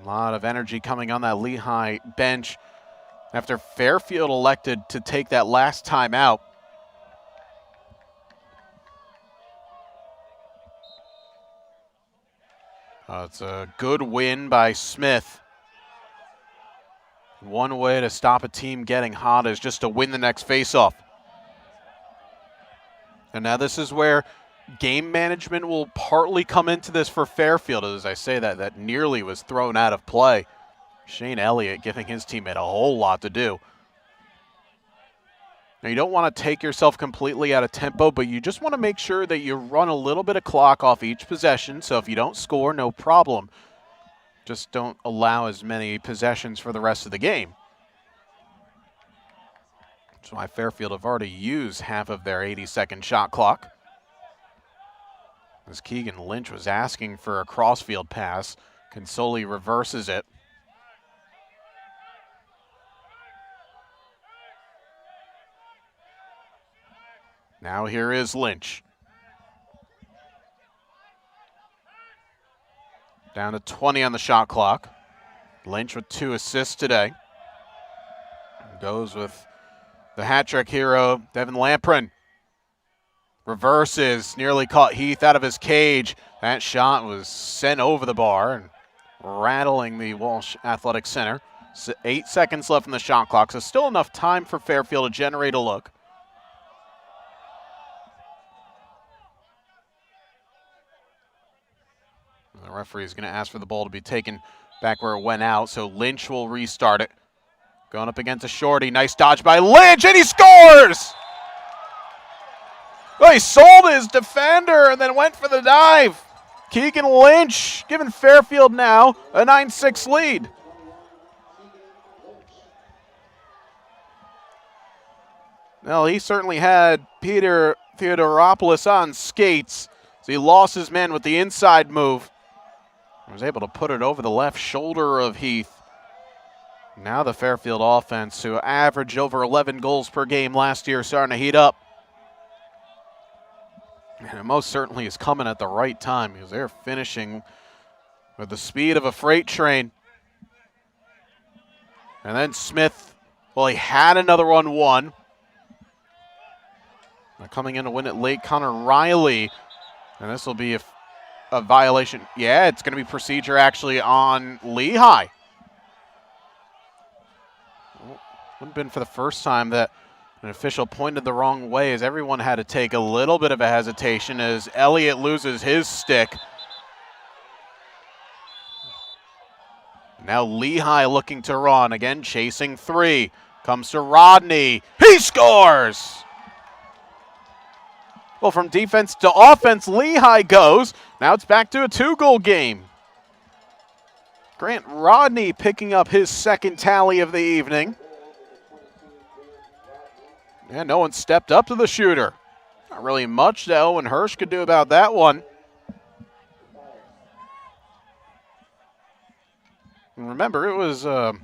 A lot of energy coming on that Lehigh bench after Fairfield elected to take that last time out. It's a good win by Smith. One way to stop a team getting hot is just to win the next faceoff. And now this is where game management will partly come into this for Fairfield. As I say that nearly was thrown out of play. Shane Elliott giving his teammate a whole lot to do. Now you don't want to take yourself completely out of tempo, but you just want to make sure that you run a little bit of clock off each possession. So if you don't score, no problem. Just don't allow as many possessions for the rest of the game. That's why Fairfield have already used half of their 80-second shot clock. As Keegan Lynch was asking for a crossfield pass, Consoli reverses it. Now here is Lynch. Down to 20 on the shot clock. Lynch with 2 assists today. Goes with the hat trick hero, Devin Lamprin. Reverses, nearly caught Heath out of his cage. That shot was sent over the bar and rattling the Walsh Athletic Center. 8 seconds left in the shot clock, so still enough time for Fairfield to generate a look. The referee is going to ask for the ball to be taken back where it went out, so Lynch will restart it. Going up against a shorty. Nice dodge by Lynch, and he scores! Well, he sold his defender and then went for the dive. Keegan Lynch giving Fairfield now a 9-6 lead. Well, he certainly had Peter Theodoropoulos on skates, so he lost his man with the inside move. He was able to put it over the left shoulder of Heath. Now the Fairfield offense, who averaged over 11 goals per game last year, starting to heat up. And it most certainly is coming at the right time because they're finishing with the speed of a freight train. And then Smith, well, he had another 1-1. Coming in to win it late, Connor Riley. And this will be a violation. Yeah, it's going to be procedure actually on Lehigh. Well, wouldn't have been for the first time that an official pointed the wrong way, as everyone had to take a little bit of a hesitation as Elliott loses his stick. Now Lehigh looking to run. Again, chasing 3. Comes to Rodney. He scores! Well, from defense to offense, Lehigh goes. Now it's back to a 2-goal game. Grant Rodney picking up his second tally of the evening. And no one stepped up to the shooter. Not really much that Owen Hirsch could do about that one. And remember, it was a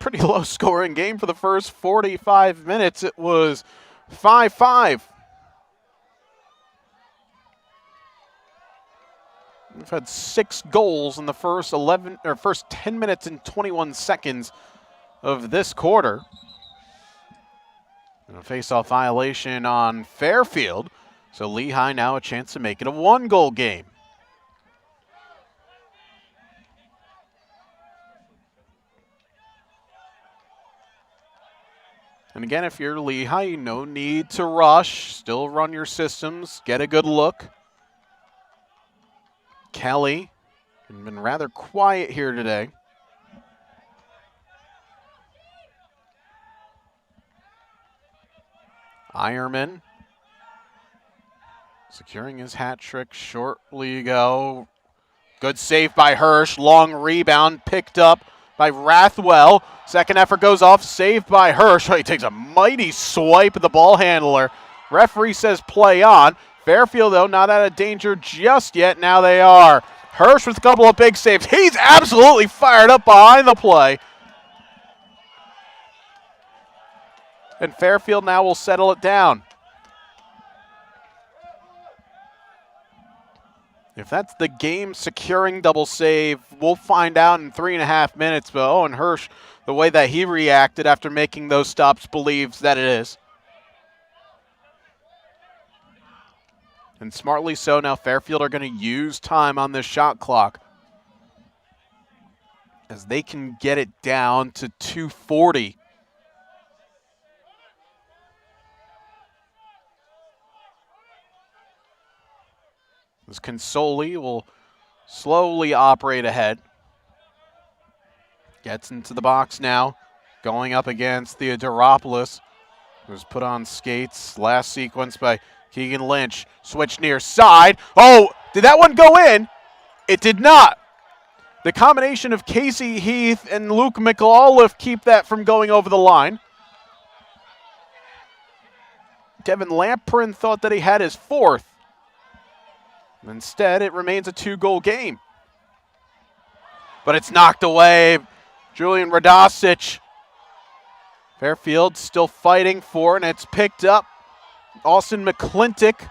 pretty low-scoring game for the first 45 minutes. It was 5-5. We've had 6 goals in the first 10 minutes and 21 seconds of this quarter. And a face-off violation on Fairfield, so Lehigh now a chance to make it a 1-goal game. And again, if you're Lehigh, no need to rush. Still run your systems, get a good look. Kelly has been rather quiet here today. Ironman securing his hat trick shortly ago. Good save by Hirsch. Long rebound picked up by Rathwell. Second effort goes off. Saved by Hirsch. Oh, he takes a mighty swipe at the ball handler. Referee says play on. Fairfield, though, not out of danger just yet. Now they are. Hirsch with a couple of big saves. He's absolutely fired up behind the play. And Fairfield now will settle it down. If that's the game-securing double save, we'll find out in 3.5 minutes. But Owen Hirsch, the way that he reacted after making those stops, believes that it is. And smartly so, now Fairfield are going to use time on this shot clock as they can get it down to 2:40. As Consoli will slowly operate ahead. Gets into the box now, going up against Theodoropoulos, who's put on skates. Last sequence by Keegan Lynch. Switch near side. Oh, did that one go in? It did not. The combination of Casey Heath and Luke McAuliffe keep that from going over the line. Devin Lamprin thought that he had his 4th. Instead, it remains a 2-goal game. But it's knocked away. Julian Radosic. Fairfield still fighting for it, and it's picked up. Austin McClintock.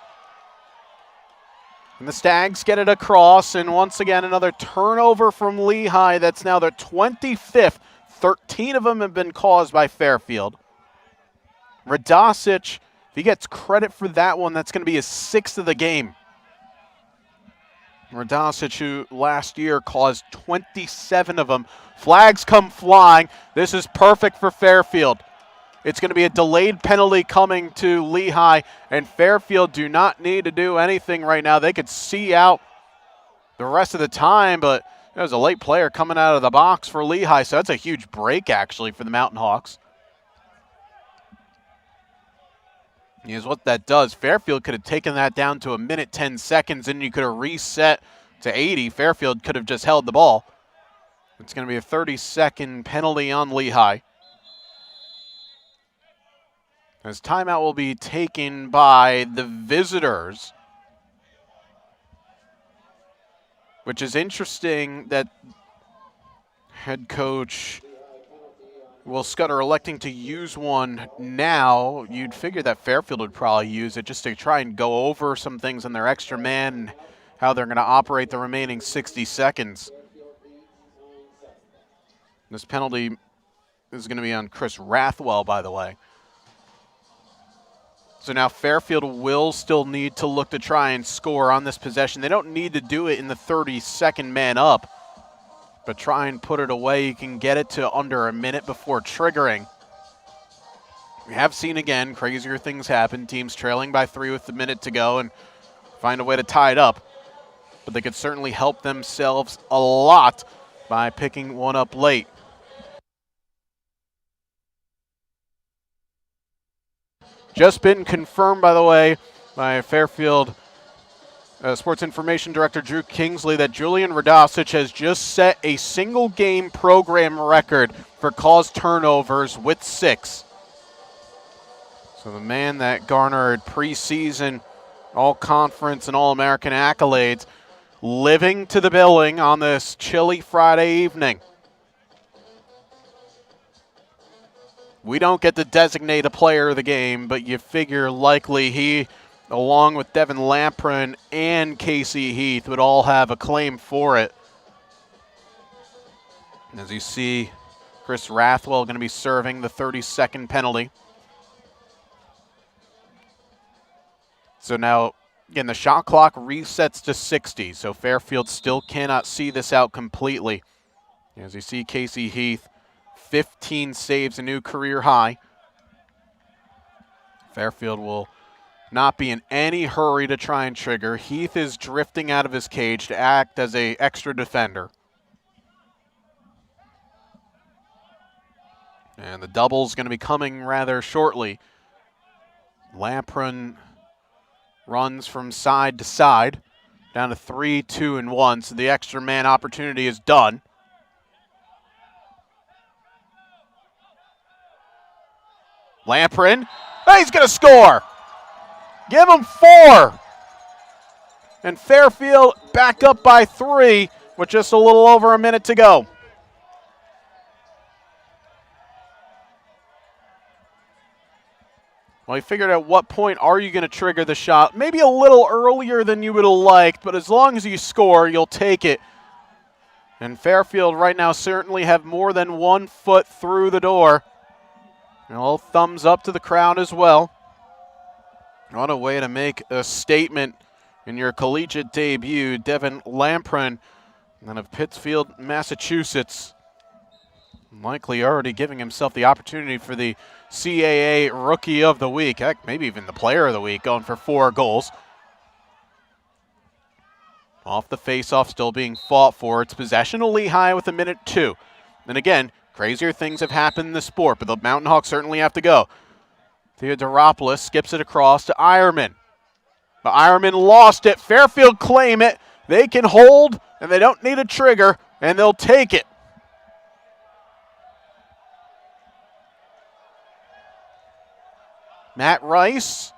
And the Stags get it across, and once again another turnover from Lehigh. That's now their 25th. 13 of them have been caused by Fairfield. Radosic, if he gets credit for that one, that's going to be his 6th of the game. Radosic, who last year caused 27 of them. Flags come flying. This is perfect for Fairfield. It's going to be a delayed penalty coming to Lehigh, and Fairfield do not need to do anything right now. They could see out the rest of the time, but there's a late player coming out of the box for Lehigh, so that's a huge break, actually, for the Mountain Hawks. Here's what that does. Fairfield could have taken that down to 1 minute 10 seconds, and you could have reset to 80. Fairfield could have just held the ball. It's going to be a 30-second penalty on Lehigh. As timeout will be taken by the visitors, which is interesting that head coach Will Scudder electing to use one now. You'd figure that Fairfield would probably use it just to try and go over some things in their extra man and how they're going to operate the remaining 60 seconds. This penalty is going to be on Chris Rathwell, by the way. So now Fairfield will still need to look to try and score on this possession. They don't need to do it in the 32nd man up, but try and put it away. You can get it to under 1 minute before triggering. We have seen, again, crazier things happen. Teams trailing by 3 with a minute to go and find a way to tie it up. But they could certainly help themselves a lot by picking one up late. Just been confirmed, by the way, by Fairfield Sports Information Director Drew Kingsley that Julian Radosic has just set a single-game program record for caused turnovers with 6. So the man that garnered preseason all-conference and all-American accolades living to the billing on this chilly Friday evening. We don't get to designate a player of the game, but you figure likely he, along with Devin Lamprin and Casey Heath, would all have a claim for it. As you see, Chris Rathwell going to be serving the 30-second penalty. So now, again, the shot clock resets to 60, so Fairfield still cannot see this out completely. As you see, Casey Heath, 15 saves, a new career high. Fairfield will not be in any hurry to try and trigger. Heath is drifting out of his cage to act as an extra defender. And the double's going to be coming rather shortly. Lamprin runs from side to side, down to 3, 2, and 1, so the extra man opportunity is done. Lamprin, oh, he's going to score. Give him 4. And Fairfield back up by 3 with just a little over a minute to go. Well, he figured at what point are you going to trigger the shot? Maybe a little earlier than you would have liked, but as long as you score, you'll take it. And Fairfield right now certainly have more than 1 foot through the door. And a little thumbs up to the crowd as well. What a way to make a statement in your collegiate debut. Devin Lamprin out of Pittsfield, Massachusetts. Likely already giving himself the opportunity for the CAA Rookie of the Week. Heck, maybe even the Player of the Week, going for 4 goals. Off the face-off, still being fought for. It's possession to Lehigh with 1:02. And again, crazier things have happened in the sport, but the Mountain Hawks certainly have to go. Theodoropoulos skips it across to Ironman. But Ironman lost it. Fairfield claim it. They can hold, and they don't need a trigger, and they'll take it. Matt Rice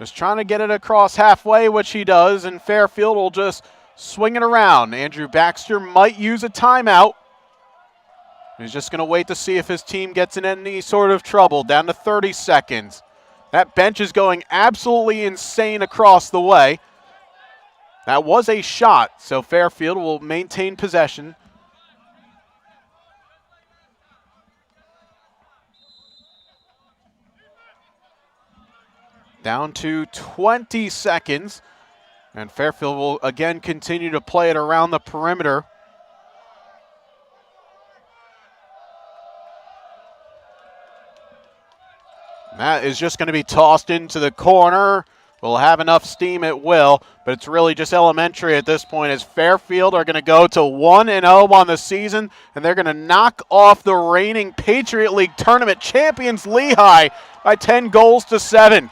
Just trying to get it across halfway, which he does, and Fairfield will just swing it around. Andrew Baxter might use a timeout. He's just going to wait to see if his team gets in any sort of trouble. Down to 30 seconds. That bench is going absolutely insane across the way. That was a shot, so Fairfield will maintain possession. Down to 20 seconds. And Fairfield will again continue to play it around the perimeter. That is just going to be tossed into the corner. Will have enough steam, it will, but it's really just elementary at this point as Fairfield are going to go to 1-0 on the season, and they're going to knock off the reigning Patriot League tournament champions Lehigh by 10 goals to 7.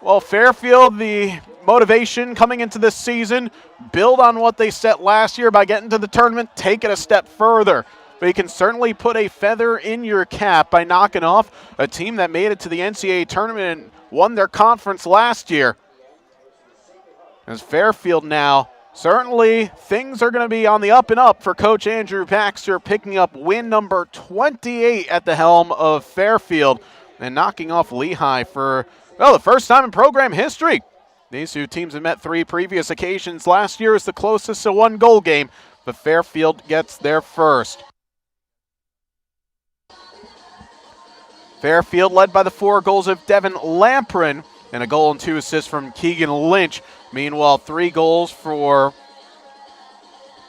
Well, Fairfield, the motivation coming into this season, build on what they set last year by getting to the tournament, take it a step further. But you can certainly put a feather in your cap by knocking off a team that made it to the NCAA tournament and won their conference last year. As Fairfield now, certainly things are going to be on the up and up for Coach Andrew Baxter, picking up win number 28 at the helm of Fairfield and knocking off Lehigh for, well, the first time in program history. These two teams have met 3 previous occasions. Last year is the closest to 1-goal game, but Fairfield gets there first. Fairfield led by the 4 goals of Devin Lamprin and a goal and 2 assists from Keegan Lynch. Meanwhile, 3 goals for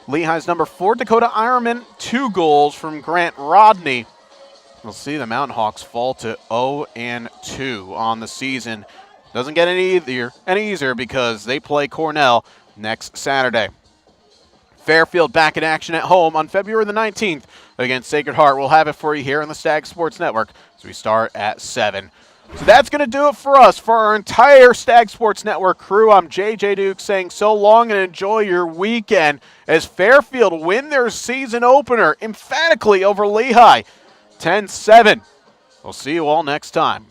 Lehigh's number 4, Dakota Ironman, 2 goals from Grant Rodney. We'll see the Mountain Hawks fall to 0-2 on the season. Doesn't get any easier because they play Cornell next Saturday. Fairfield back in action at home on February the 19th against Sacred Heart. We'll have it for you here on the Stag Sports Network as we start at 7. So that's going to do it for us, for our entire Stag Sports Network crew. I'm JJ Duke saying so long and enjoy your weekend as Fairfield win their season opener emphatically over Lehigh, 10-7. We'll see you all next time.